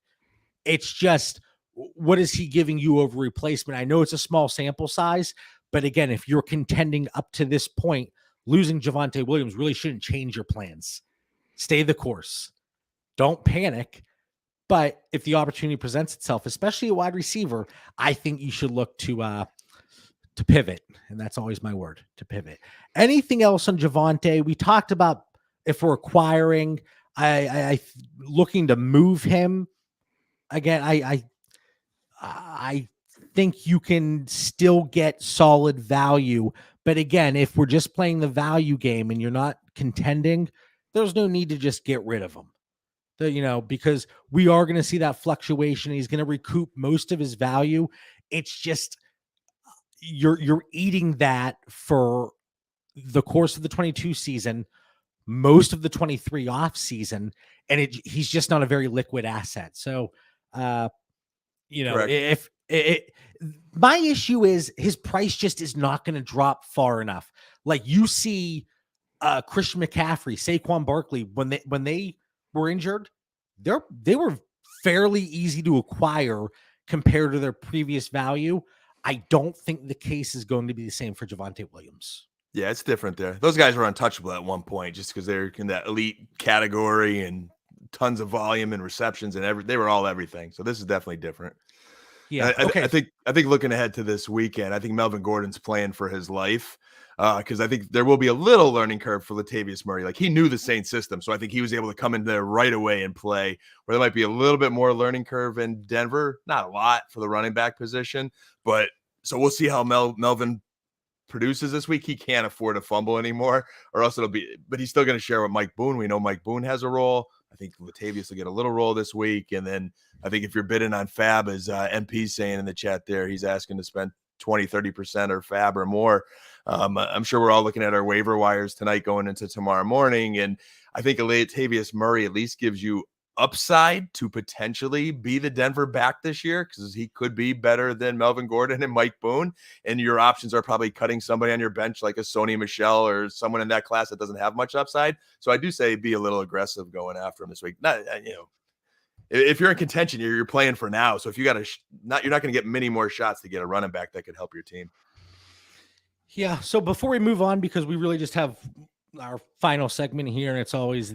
It's just, what is he giving you over replacement? I know it's a small sample size, but again, if you're contending up to this point, losing Javonte Williams really shouldn't change your plans. Stay the course. Don't panic, But if the opportunity presents itself, especially a wide receiver, I think you should look to pivot. And that's always my word, to pivot. Anything else on Javonte? We talked about if we're acquiring, I looking to move him again. I think you can still get solid value. But again, if we're just playing the value game and you're not contending, there's no need to just get rid of him. Because we are going to see that fluctuation. He's going to recoup most of his value. It's just you're eating that for the course of the 22 season, most of the 23 off season, and he's just not a very liquid asset. So, Correct. if my issue is his price just is not going to drop far enough. Like you see, Christian McCaffrey, Saquon Barkley, when they were injured, they were fairly easy to acquire compared to their previous value. I don't think the case is going to be the same for Javonte Williams. Yeah, it's different there. Those guys were untouchable at one point just because they're in that elite category and tons of volume and receptions and they were all everything. So this is definitely different. Yeah. I think looking ahead to this weekend, I think Melvin Gordon's playing for his life because I think there will be a little learning curve for Latavius Murray. Like he knew the Saints system, so I think he was able to come in there right away and play. Where there might be a little bit more learning curve in Denver, not a lot for the running back position, but so we'll see how Melvin produces this week. He can't afford to fumble anymore, or else it'll be. But he's still going to share with Mike Boone. We know Mike Boone has a role. I think Latavius will get a little role this week, and then I think if you're bidding on Fab, as MP's saying in the chat there, he's asking to spend 20-30% or Fab or more. I'm sure we're all looking at our waiver wires tonight going into tomorrow morning, and I think Latavius Murray at least gives you upside to potentially be the Denver back this year because he could be better than Melvin Gordon and Mike Boone. And your options are probably cutting somebody on your bench like a Sony Michel or someone in that class that doesn't have much upside. So I do say be a little aggressive going after him this week. Not, if you're in contention, you're playing for now. So if you got you're not going to get many more shots to get a running back that could help your team. Yeah. So before we move on, because we really just have our final segment here, and it's always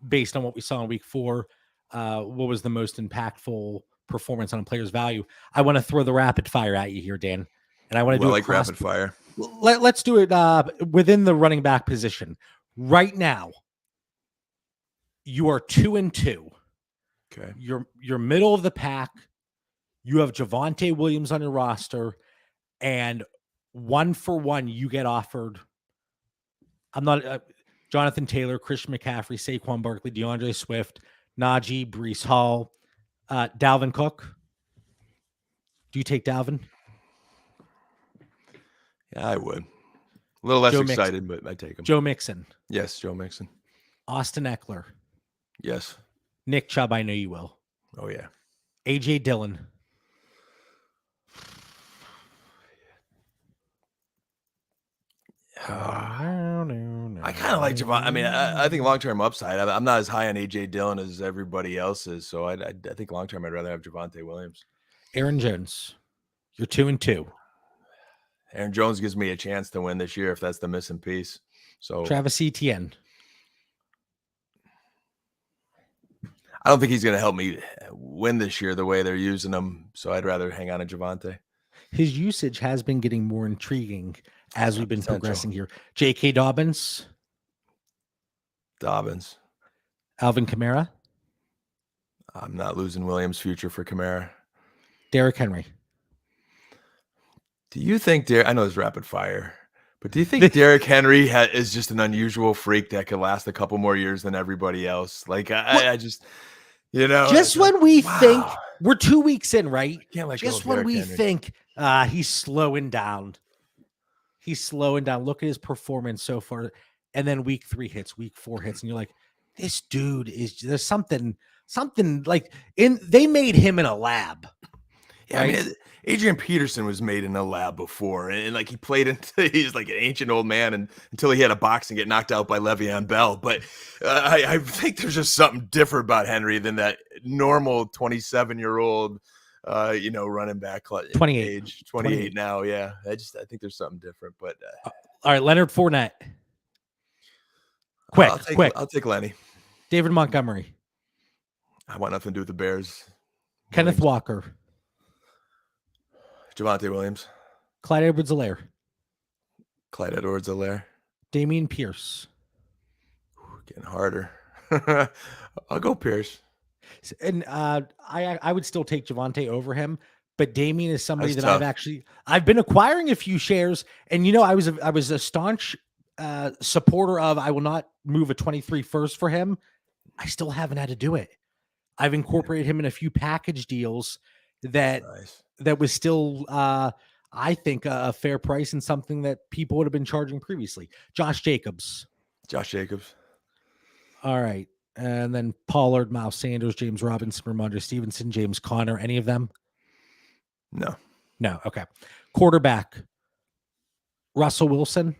based on what we saw in week 4, what was the most impactful performance on a player's value? I want to throw the rapid fire at you here, Dan. And I want to do like rapid fire. Let's do it within the running back position. Right now, you are 2-2. Okay. You're middle of the pack. You have Javonte Williams on your roster, and 1-for-1 you get offered. I'm not Jonathan Taylor, Christian McCaffrey, Saquon Barkley, DeAndre Swift, Najee, Breece Hall, Dalvin Cook. Do you take Dalvin? Yeah, I would. A little less excited, but I take him. Joe Mixon. Yes, Joe Mixon. Austin Eckler. Yes. Nick Chubb, I know you will. Oh, yeah. A.J. Dillon. I kind of like Javon. I mean, I think long-term upside. I'm not as high on A.J. Dillon as everybody else is, so I think long-term I'd rather have Javonte Williams. Aaron Jones. You're 2-2. Aaron Jones gives me a chance to win this year if that's the missing piece. So Travis Etienne. I don't think he's going to help me win this year the way they're using him, so I'd rather hang on to Javonte. His usage has been getting more intriguing as we've been progressing here. J.K. Dobbins. Alvin Kamara. I'm not losing Williams' future for Kamara. Derrick Henry. Do you think I know it's rapid fire, but do you think Derrick Henry is just an unusual freak that could last a couple more years than everybody else? Like I just, just when we think we're 2 weeks in, right? Just when we think he's slowing down. Look at his performance so far. And then week 3 hits, week 4 hits. And you're like, this dude there's something like they made him in a lab. Yeah, right? I mean, Adrian Peterson was made in a lab before, and like he played he's like an ancient old man until he had a box and get knocked out by Le'Veon Bell. But I think there's just something different about Henry than that normal 27-year-old, running back 28 age, 28 now. Yeah, I think there's something different. But all right, Leonard Fournette. Quick. I'll take Lenny. David Montgomery. I want nothing to do with the Bears. Kenneth Williams. Walker. Javonte Williams. Clyde Edwards-Helaire. Clyde Edwards-Helaire. Dameon Pierce. Getting harder. I'll go Pierce. And I would still take Javonte over him, but Dameon is somebody That's that tough. I've been acquiring a few shares, and I was a staunch supporter of I will not move a 23 first for him. I still haven't had to do it. I've incorporated him in a few package deals that was still I think a fair price and something that people would have been charging previously. Josh Jacobs. All right. And then Pollard, Miles Sanders, James Robinson, Ramondre Stevenson, James Conner, any of them? No. Okay. Quarterback, Russell Wilson.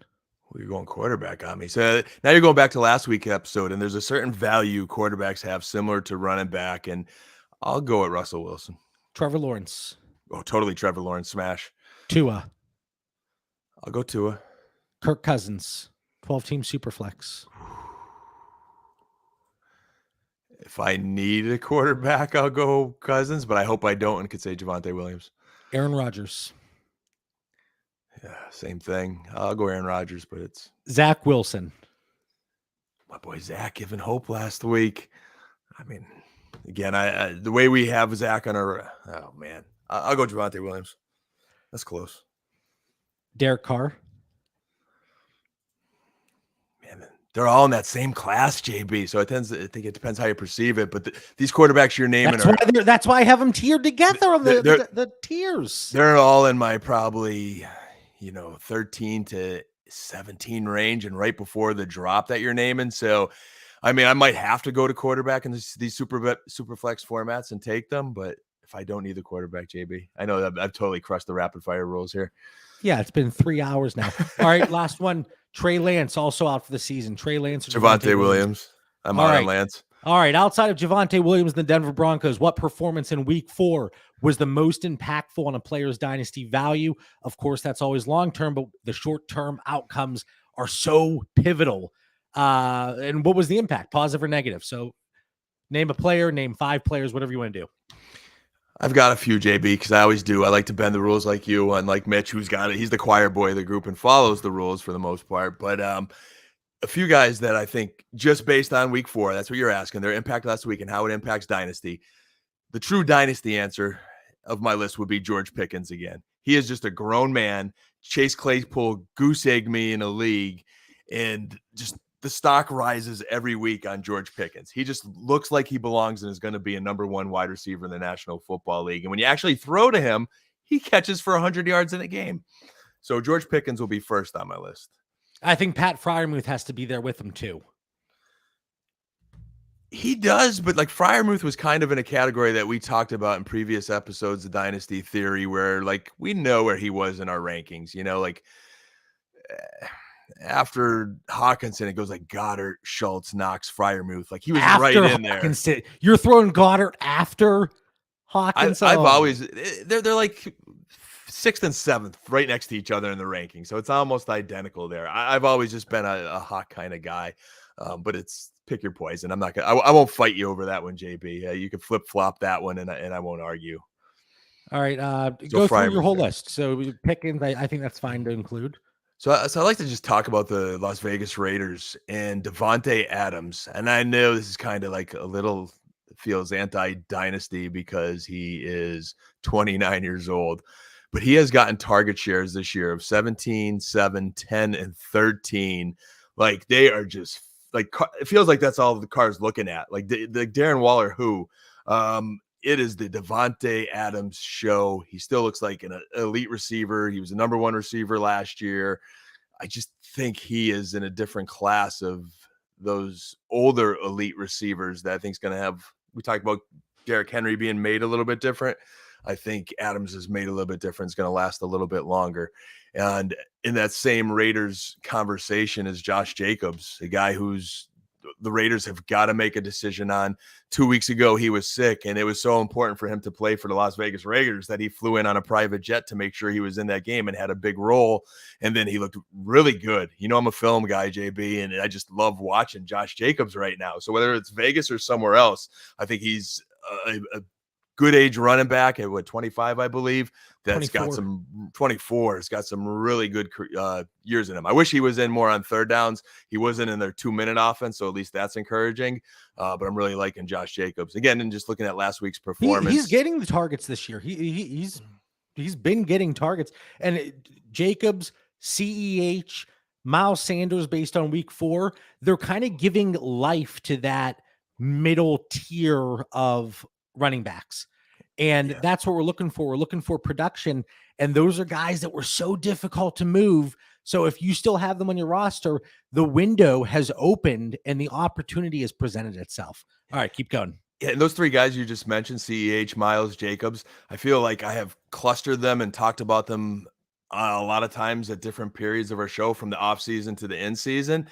Well, you're going quarterback on me. So now you're going back to last week's episode, and there's a certain value quarterbacks have similar to running back, and I'll go at Russell Wilson. Trevor Lawrence. Oh, totally Trevor Lawrence smash. Tua. I'll go Tua. Kirk Cousins, 12-team Superflex. If I need a quarterback, I'll go Cousins, but I hope I don't and could say Javonte Williams. Aaron Rodgers. Yeah, same thing. I'll go Aaron Rodgers, but it's Zach Wilson. My boy Zach giving hope last week. I mean, again, I the way we have Zach on our I'll go Javonte Williams. That's close. Derek Carr. Man, they're all in that same class, JB. So I think it depends how you perceive it. But these quarterbacks you're naming that's why I have them tiered together on the tiers. They're all in my probably 13 to 17 range and right before the drop that you're naming. So I mean, I might have to go to quarterback in these super flex formats and take them, but if I don't need the quarterback, JB, I know that I've totally crushed the rapid fire rules here. Yeah, it's been 3 hours now. All right, last one. Trey Lance also out for the season. Trey Lance. Javonte Williams. I'm on Lance. All right, outside of Javonte Williams and the Denver Broncos, what performance in week 4 was the most impactful on a player's dynasty value? Of course, that's always long-term, but the short-term outcomes are so pivotal. And what was the impact, positive or negative? So name a player, name 5 players, whatever you want to do. I've got a few, JB, because I always do. I like to bend the rules like you, unlike Mitch, who's got it. He's the choir boy of the group and follows the rules for the most part. But a few guys that I think just based on week 4, that's what you're asking, their impact last week and how it impacts dynasty. The true dynasty answer of my list would be George Pickens again. He is just a grown man. Chase Claypool goose-egged me in a league, and just the stock rises every week on George Pickens. He just looks like he belongs and is going to be a number 1 wide receiver in the National Football League. And when you actually throw to him, he catches for 100 yards in a game. So George Pickens will be first on my list. I think Pat Freiermuth has to be there with him too. He does, but like Freiermuth was kind of in a category that we talked about in previous episodes of Dynasty Theory, where like we know where he was in our rankings, after Hawkinson, it goes like Goddard, Schultz, Knox, Freiermuth. Like he was after right in Hawkinson, there. You're throwing Goddard after Hawkinson. I've always they're like 6th and 7th, right next to each other in the rankings, so it's almost identical there. I've always just been a Hawk kind of guy, but it's pick your poison. I'm not gonna. I won't fight you over that one, JB. You can flip flop that one, and I won't argue. All right, go through your whole list. So Pickens, I think that's fine to include. So I'd like to just talk about the Las Vegas Raiders and Devontae Adams. And I know this is kind of like a little feels anti-dynasty because he is 29 years old, but he has gotten target shares this year of 17, 7, 10, and 13. Like they are just like, it feels like that's all the Cards looking at. Like the Darren Waller, it is the Devontae Adams show. He still looks like an elite receiver. He was the number 1 receiver last year. I just think he is in a different class of those older elite receivers that I think is going to have. We talked about Derrick Henry being made a little bit different. I think Adams is made a little bit different. It's going to last a little bit longer. And in that same Raiders conversation is Josh Jacobs, a guy who's the Raiders have got to make a decision on. 2 weeks ago, he was sick, and it was so important for him to play for the Las Vegas Raiders that he flew in on a private jet to make sure he was in that game and had a big role. And then he looked really good. You know, I'm a film guy, JB, and I just love watching Josh Jacobs right now. So whether it's Vegas or somewhere else, I think he's a good age running back at 25, I believe. That's 24. got some 24. It's got some really good years in him. I wish he was in more on third downs. He wasn't in their 2-minute offense, so at least that's encouraging. But I'm really liking Josh Jacobs again. And just looking at last week's performance, he's getting the targets this year. He's been getting targets, and Jacobs, CEH, Miles Sanders, based on week 4, they're kind of giving life to that middle tier of running backs. And that's what we're looking for. We're looking for production. And those are guys that were so difficult to move. So if you still have them on your roster, the window has opened and the opportunity has presented itself. All right, keep going. Yeah, and those 3 guys you just mentioned, CEH, Miles, Jacobs, I feel like I have clustered them and talked about them a lot of times at different periods of our show, from the off season to the in season.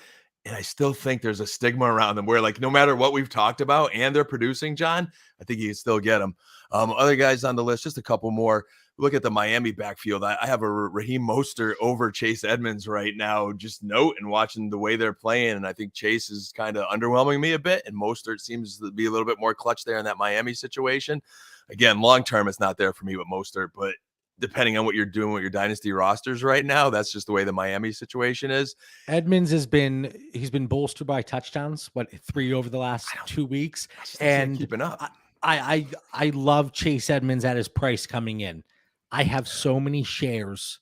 And I still think there's a stigma around them where, like, no matter what we've talked about and they're producing, John, I think you can still get them. Other guys on the list, just a couple more. Look at the Miami backfield. I have a Raheem Mostert over Chase Edmonds right now, just note and watching the way they're playing. And I think Chase is kind of underwhelming me a bit, and Mostert seems to be a little bit more clutch there in that Miami situation. Again, long-term, it's not there for me with Mostert, but depending on what you're doing with your dynasty rosters right now, that's just the way the Miami situation is. Edmonds he's been bolstered by touchdowns, 3 over the last 2 weeks, and keeping up. I love Chase Edmonds at his price coming in. I have so many shares.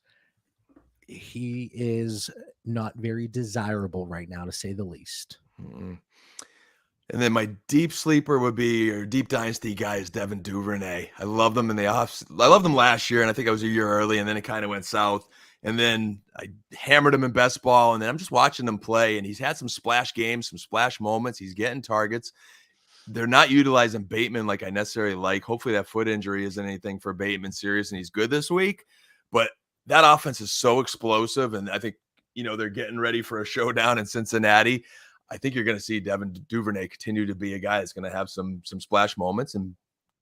He is not very desirable right now, to say the least. Mm-hmm. And then my deep sleeper would be, or deep dynasty guy, is Devin Duvernay. I love them in the offs. I loved them last year, and I think I was a year early, and then it kind of went south. And then I hammered him in best ball, and then I'm just watching him play, and he's had some splash games, some splash moments. He's getting targets. They're not utilizing Bateman like I necessarily like. Hopefully that foot injury isn't anything for Bateman serious, and he's good this week. But that offense is so explosive, and I think, they're getting ready for a showdown in Cincinnati. I think you're going to see Devin Duvernay continue to be a guy that's going to have some splash moments and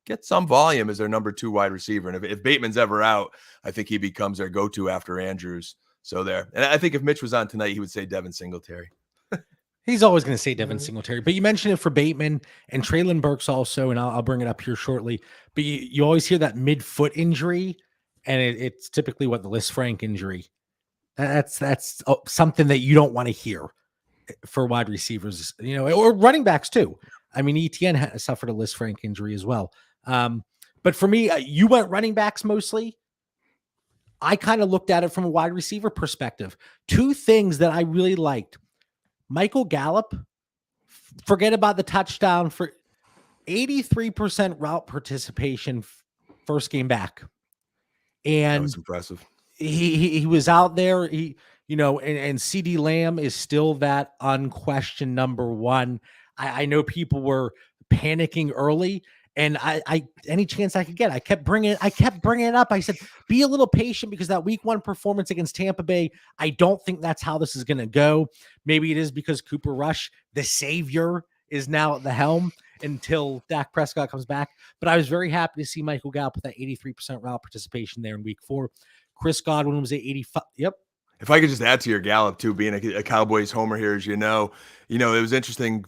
get some volume as their number 2 wide receiver. And if Bateman's ever out, I think he becomes their go-to after Andrews. So there. And I think if Mitch was on tonight, he would say Devin Singletary. He's always going to say Devin Singletary, but you mentioned it for Bateman and Traylon Burks also, and I'll bring it up here shortly. But you always hear that mid-foot injury, and it's typically the Liz Frank injury. That's something that you don't want to hear for wide receivers, or running backs too. I mean, Etienne suffered a Liz Frank injury as well. But for me, you went running backs mostly. I kind of looked at it from a wide receiver perspective. 2 things that I really liked. Michael Gallup, forget about the touchdown, for 83% route participation first game back. And that was impressive. He was out there. And CeeDee Lamb is still that unquestioned number 1. I know people were panicking early, and I any chance I could get, I kept bringing it up. I said, be a little patient, because that week 1 performance against Tampa Bay, I don't think that's how this is going to go. Maybe it is because Cooper Rush, the savior, is now at the helm until Dak Prescott comes back. But I was very happy to see Michael Gallup with that 83% route participation there in week 4. Chris Godwin was at 85. Yep. If I could just add to your Gallup too, being a Cowboys homer here, as it was interesting.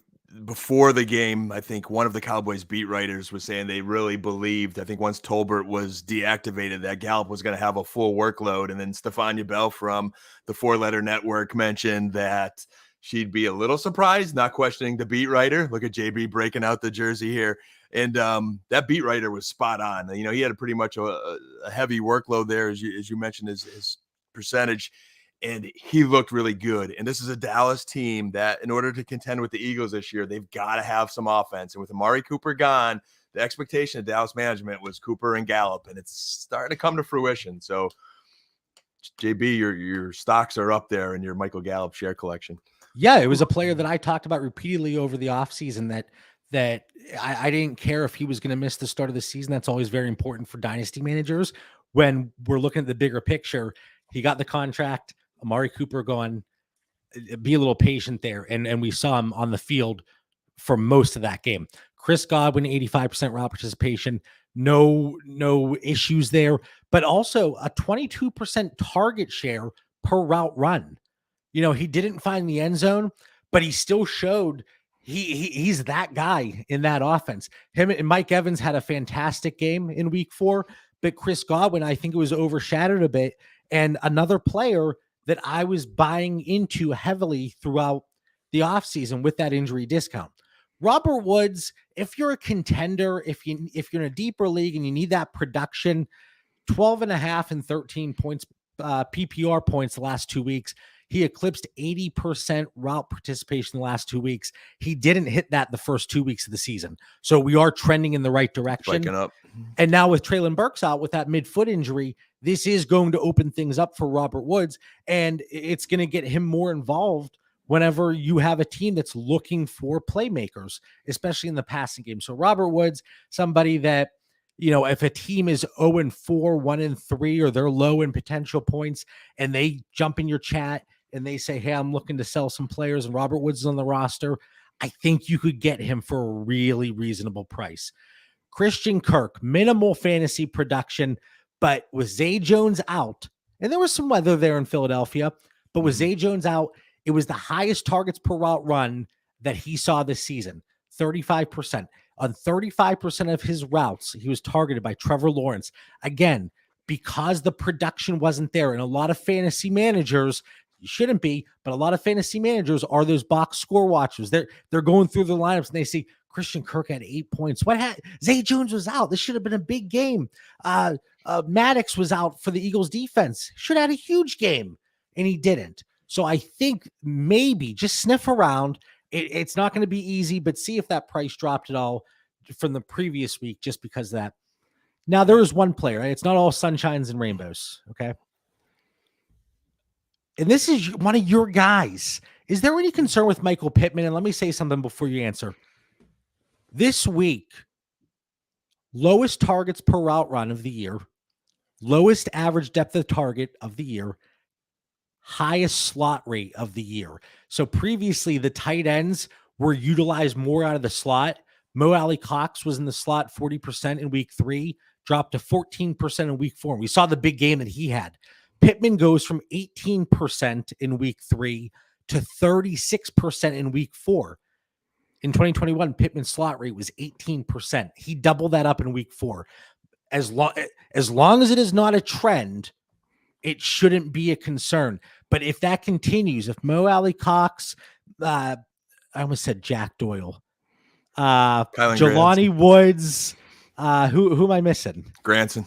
Before the game, I think one of the Cowboys beat writers was saying they really believed, I think once Tolbert was deactivated, that Gallup was going to have a full workload. And then Stefania Bell from the 4-Letter Network mentioned that she'd be a little surprised, not questioning the beat writer. Look at JB breaking out the jersey here. And that beat writer was spot on. He had pretty much a heavy workload there, as you mentioned, his percentage. And he looked really good. And this is a Dallas team that, in order to contend with the Eagles this year, they've got to have some offense. And with Amari Cooper gone, the expectation of Dallas management was Cooper and Gallup, and it's starting to come to fruition. So, JB, your stocks are up there in your Michael Gallup share collection. Yeah, it was a player that I talked about repeatedly over the offseason that I didn't care if he was going to miss the start of the season. That's always very important for dynasty managers when we're looking at the bigger picture. He got the contract. Amari Cooper gone. be a little patient there. And we saw him on the field for most of that game. Chris Godwin, 85% route participation, no issues there, but also a 22% target share per route run. He didn't find the end zone, but he still showed he's that guy in that offense. Him and Mike Evans had a fantastic game in week 4, but Chris Godwin, I think it was overshadowed a bit. And another player that I was buying into heavily throughout the offseason with that injury discount. Robert Woods, if you're a contender, if you're in a deeper league and you need that production, 12.5 and 13 points, PPR points the last 2 weeks. He eclipsed 80% route participation the last 2 weeks. He didn't hit that the first 2 weeks of the season. So we are trending in the right direction. Spiking up. And now with Treylon Burks out with that midfoot injury, this is going to open things up for Robert Woods, and it's going to get him more involved whenever you have a team that's looking for playmakers, especially in the passing game. So Robert Woods, somebody that, if a team is 0-4, 1-3, or they're low in potential points, and they jump in your chat and they say, hey, I'm looking to sell some players, and Robert Woods is on the roster, I think you could get him for a really reasonable price. Christian Kirk, minimal fantasy production, but with Zay Jones out, and there was some weather there in Philadelphia, but with Zay Jones out, it was the highest targets per route run that he saw this season, 35%. On 35% of his routes, he was targeted by Trevor Lawrence. Again, because the production wasn't there, and a lot of fantasy managers, you shouldn't be, but a lot of fantasy managers are those box score watchers. They're going through the lineups and they see Christian Kirk had 8 points. Zay Jones was out. This should have been a big game. Maddox was out for the Eagles defense. Should have had a huge game, and he didn't. So I think maybe just sniff around. It's not going to be easy, but see if that price dropped at all from the previous week just because of that. Now, there is one player. Right? It's not all sunshines and rainbows, okay? And this is one of your guys. Is there any concern with Michael Pittman? And let me say something before you answer. This week, lowest targets per route run of the year, lowest average depth of target of the year, highest slot rate of the year. So previously, the tight ends were utilized more out of the slot. Mo Alley-Cox was in the slot 40% in week 3, dropped to 14% in week 4. And we saw the big game that he had. Pittman goes from 18% in week 3 to 36% in week 4. In 2021, Pittman's slot rate was 18%. He doubled that up in week 4. As long as it is not a trend, it shouldn't be a concern. But if that continues, if Mo Alley-Cox, I almost said Jack Doyle, Jelani Woods, who am I missing? Granson.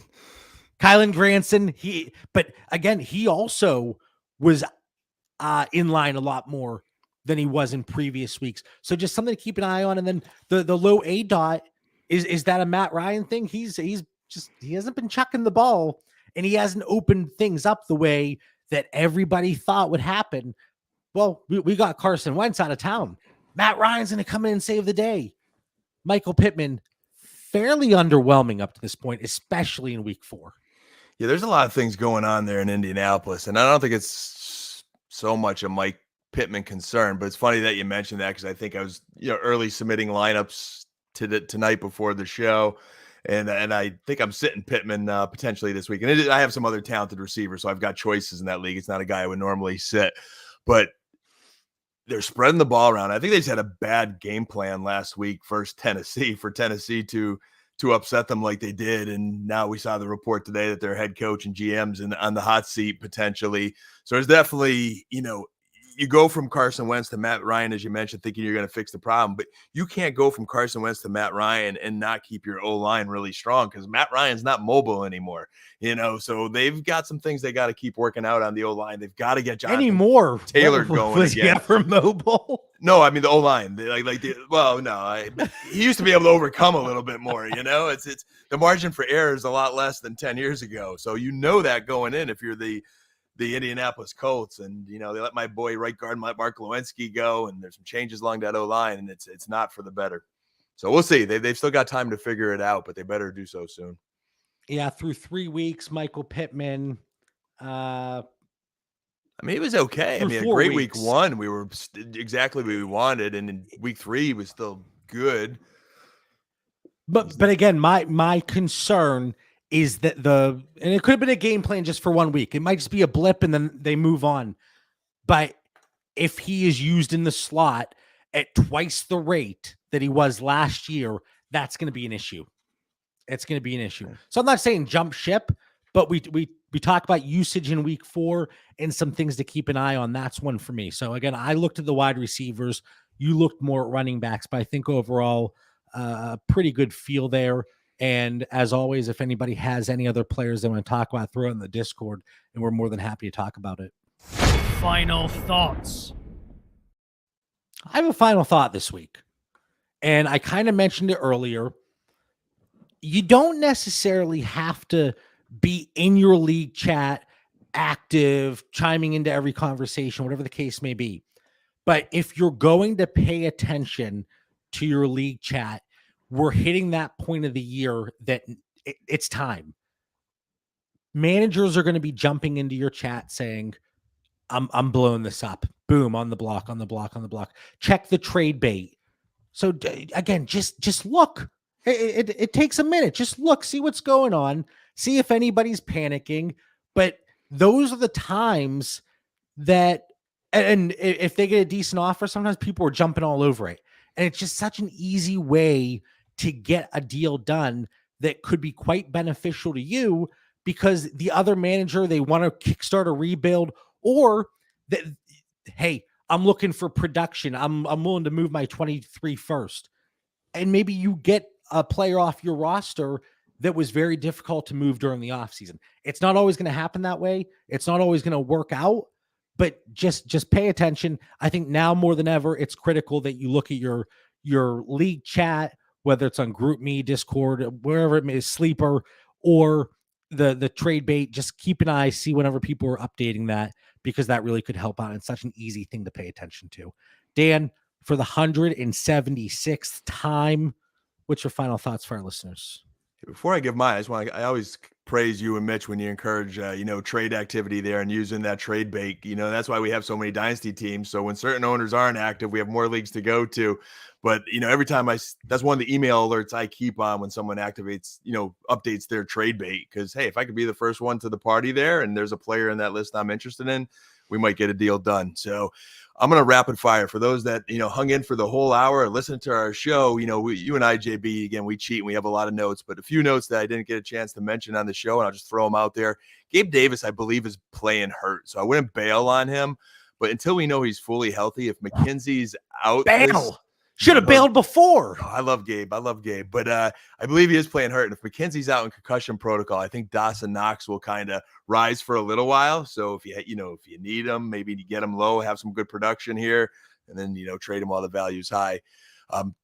Kylan Granson. But again, he also was in line a lot more than he was in previous weeks. So just something to keep an eye on. And then the low A dot is that a Matt Ryan thing? He hasn't been chucking the ball, and he hasn't opened things up the way that everybody thought would happen. Well, we got Carson Wentz out of town. Matt Ryan's going to come in and save the day. Michael Pittman, fairly underwhelming up to this point, especially in week 4. Yeah, there's a lot of things going on there in Indianapolis, and I don't think it's so much a Mike Pittman concern, but it's funny that you mentioned that because I think I was early submitting lineups tonight before the show, and I think I'm sitting Pittman potentially this week. And I have some other talented receivers, so I've got choices in that league. It's not a guy I would normally sit, but they're spreading the ball around. I think they just had a bad game plan last week versus Tennessee for Tennessee to upset them like they did. And now we saw the report today that their head coach and GM's on the hot seat potentially. So there's definitely, you go from Carson Wentz to Matt Ryan, as you mentioned, thinking you're going to fix the problem, but you can't go from Carson Wentz to Matt Ryan and not keep your O-line really strong because Matt Ryan's not mobile anymore, so they've got some things they got to keep working out on the O-line. They've got to get Jonathan Taylor going was again. He ever mobile? No, I mean the O-line. He used to be able to overcome a little bit more, it's the margin for error is a lot less than 10 years ago. So that going in if you're the Indianapolis Colts, and they let my boy right guard Mark Lewinsky go, and there's some changes along that O-line, and it's not for the better. So we'll see. They've still got time to figure it out, but they better do so soon. Yeah, through 3 weeks, Michael Pittman, I mean, it was okay. I through mean, a 4 great weeks. week 1. We were exactly what we wanted, and in week 3, he was still good. But again, my concern is that and it could have been a game plan just for 1 week. It might just be a blip and then they move on. But if he is used in the slot at twice the rate that he was last year, that's going to be an issue. It's going to be an issue. So I'm not saying jump ship, but we talk about usage in week 4 and some things to keep an eye on. That's one for me. So again, I looked at the wide receivers. You looked more at running backs, but I think overall a pretty good feel there. And as always, if anybody has any other players they want to talk about, throw it in the Discord, and we're more than happy to talk about it. Final thoughts. I have a final thought this week, and I kind of mentioned it earlier. You don't necessarily have to be in your league chat, active, chiming into every conversation, whatever the case may be. But if you're going to pay attention to your league chat, we're hitting that point of the year that it's time. Managers are going to be jumping into your chat saying, I'm blowing this up. Boom, on the block. Check the trade bait. So again, just look. It takes a minute. Just look, see what's going on, see if anybody's panicking. But those are the times that, and if they get a decent offer, sometimes people are jumping all over it. And it's just such an easy way to get a deal done that could be quite beneficial to you, because the other manager, they want to kickstart a rebuild, or that, hey, I'm looking for production. I'm willing to move my 23 first. And maybe you get a player off your roster that was very difficult to move during the offseason. It's not always going to happen that way. It's not always going to work out, but just pay attention. I think now more than ever, it's critical that you look at your league chat, whether it's on GroupMe, Discord, wherever it may be, Sleeper, or the trade bait. Just keep an eye, see whenever people are updating that, because that really could help out. It's such an easy thing to pay attention to. Dan, for the 176th time, what's your final thoughts for our listeners? Before I give mine, I always praise you and Mitch when you encourage, trade activity there and using that trade bait. That's why we have so many dynasty teams. So when certain owners aren't active, we have more leagues to go to. But, every time that's one of the email alerts I keep on when someone activates, updates their trade bait. Because, hey, if I could be the first one to the party there and there's a player in that list I'm interested in, we might get a deal done. So I'm going to rapid fire for those that, hung in for the whole hour and listened to our show. You and I, JB, again, we cheat and we have a lot of notes, but a few notes that I didn't get a chance to mention on the show, and I'll just throw them out there. Gabe Davis, I believe, is playing hurt, so I wouldn't bail on him. But until we know he's fully healthy, if McKenzie's out, bail. Should have bailed before. I love Gabe. But I believe he is playing hurt. And if McKenzie's out in concussion protocol, I think Dawson Knox will kind of rise for a little while. So if you need him, maybe get him low, have some good production here, and then, trade him while the value's high.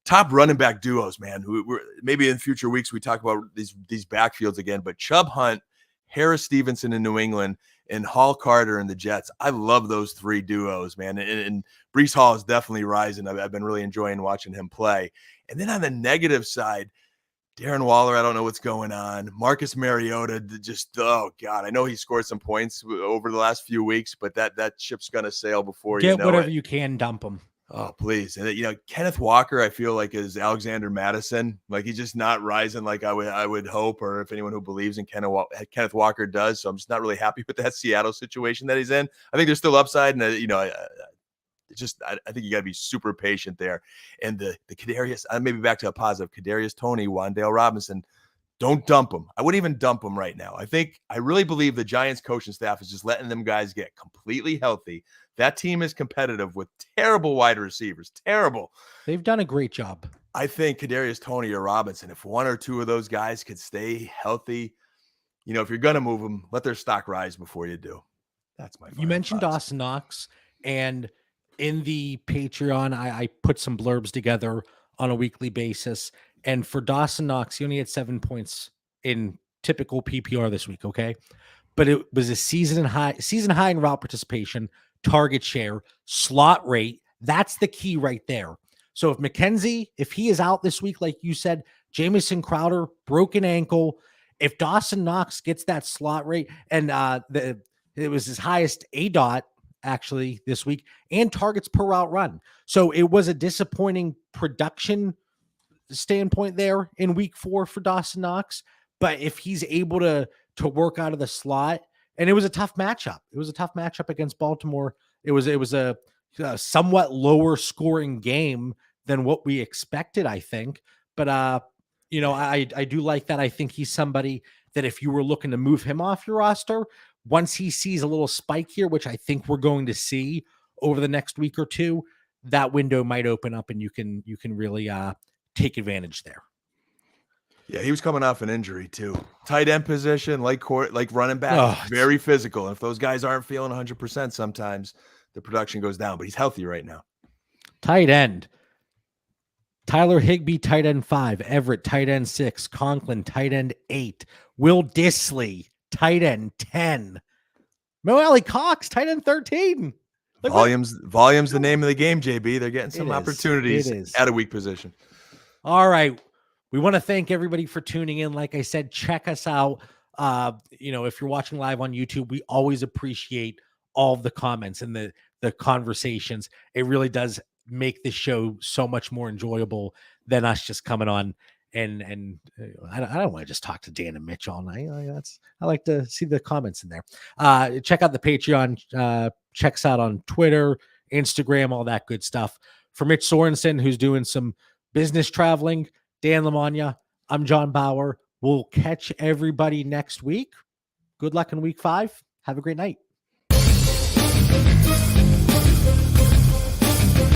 Top running back duos, man. We're maybe in future weeks we talk about these backfields again, but Chubb Hunt, Harris Stevenson in New England, and Hall Carter and the Jets. I love those three duos, man. And Breece Hall is definitely rising. I've been really enjoying watching him play. And then on the negative side, Darren Waller, I don't know what's going on. Marcus Mariota, oh God, I know he scored some points over the last few weeks, but that ship's going to sail before you know Get whatever you can, dump him. Oh, please. And, Kenneth Walker, I feel like is Alexander Madison. Like he's just not rising like I would hope, or if anyone who believes in Kenneth Walker does. So I'm just not really happy with that Seattle situation that he's in. I think there's still upside. And, I think you got to be super patient there. And the Kadarius, maybe back to a positive, Kadarius Toney, Wan'Dale Robinson, don't dump them. I wouldn't even dump them right now. I really believe the Giants coaching staff is just letting them guys get completely healthy. That team is competitive with terrible wide receivers. Terrible. They've done a great job. I think Kadarius Toney or Robinson, if one or two of those guys could stay healthy, if you're going to move them, let their stock rise before you do. That's my final You mentioned thoughts. Dawson Knox, and in the Patreon, I put some blurbs together on a weekly basis. And for Dawson Knox, he only had 7 points in typical PPR this week, okay? But it was a season high in route participation, target share, slot rate. That's the key right there. So if he is out this week, like you said, Jamison Crowder, broken ankle. If Dawson Knox gets that slot rate, and it was his highest ADOT actually this week, and targets per route run. So it was a disappointing production standpoint there in week 4 for Dawson Knox. But if he's able to work out of the slot, and it was a tough matchup. It was a tough matchup against Baltimore. It was a somewhat lower scoring game than what we expected, I think. But I do like that. I think he's somebody that if you were looking to move him off your roster, once he sees a little spike here, which I think we're going to see over the next week or two, that window might open up and you can really take advantage there. Yeah, he was coming off an injury too. Tight end position, like running back, very physical. And if those guys aren't feeling 100%, sometimes the production goes down. But he's healthy right now. Tight end. Tyler Higbee, tight end 5. Everett, tight end 6. Conklin, tight end 8. Will Disley, tight end 10. Mo Alley Cox, tight end 13. Volume's the name of the game, JB. They're getting some opportunities at a weak position. All right. We want to thank everybody for tuning in. Like I said, check us out. If you're watching live on YouTube, we always appreciate all of the comments and the conversations. It really does make this show so much more enjoyable than us just coming on and I don't want to just talk to Dan and Mitch all night. I like to see the comments in there. Check out the Patreon. Check us out on Twitter, Instagram, all that good stuff. For Mitch Sorensen, who's doing some business traveling, Dan Lamagna, I'm John Bauer. We'll catch everybody next week. Good luck in week 5. Have a great night.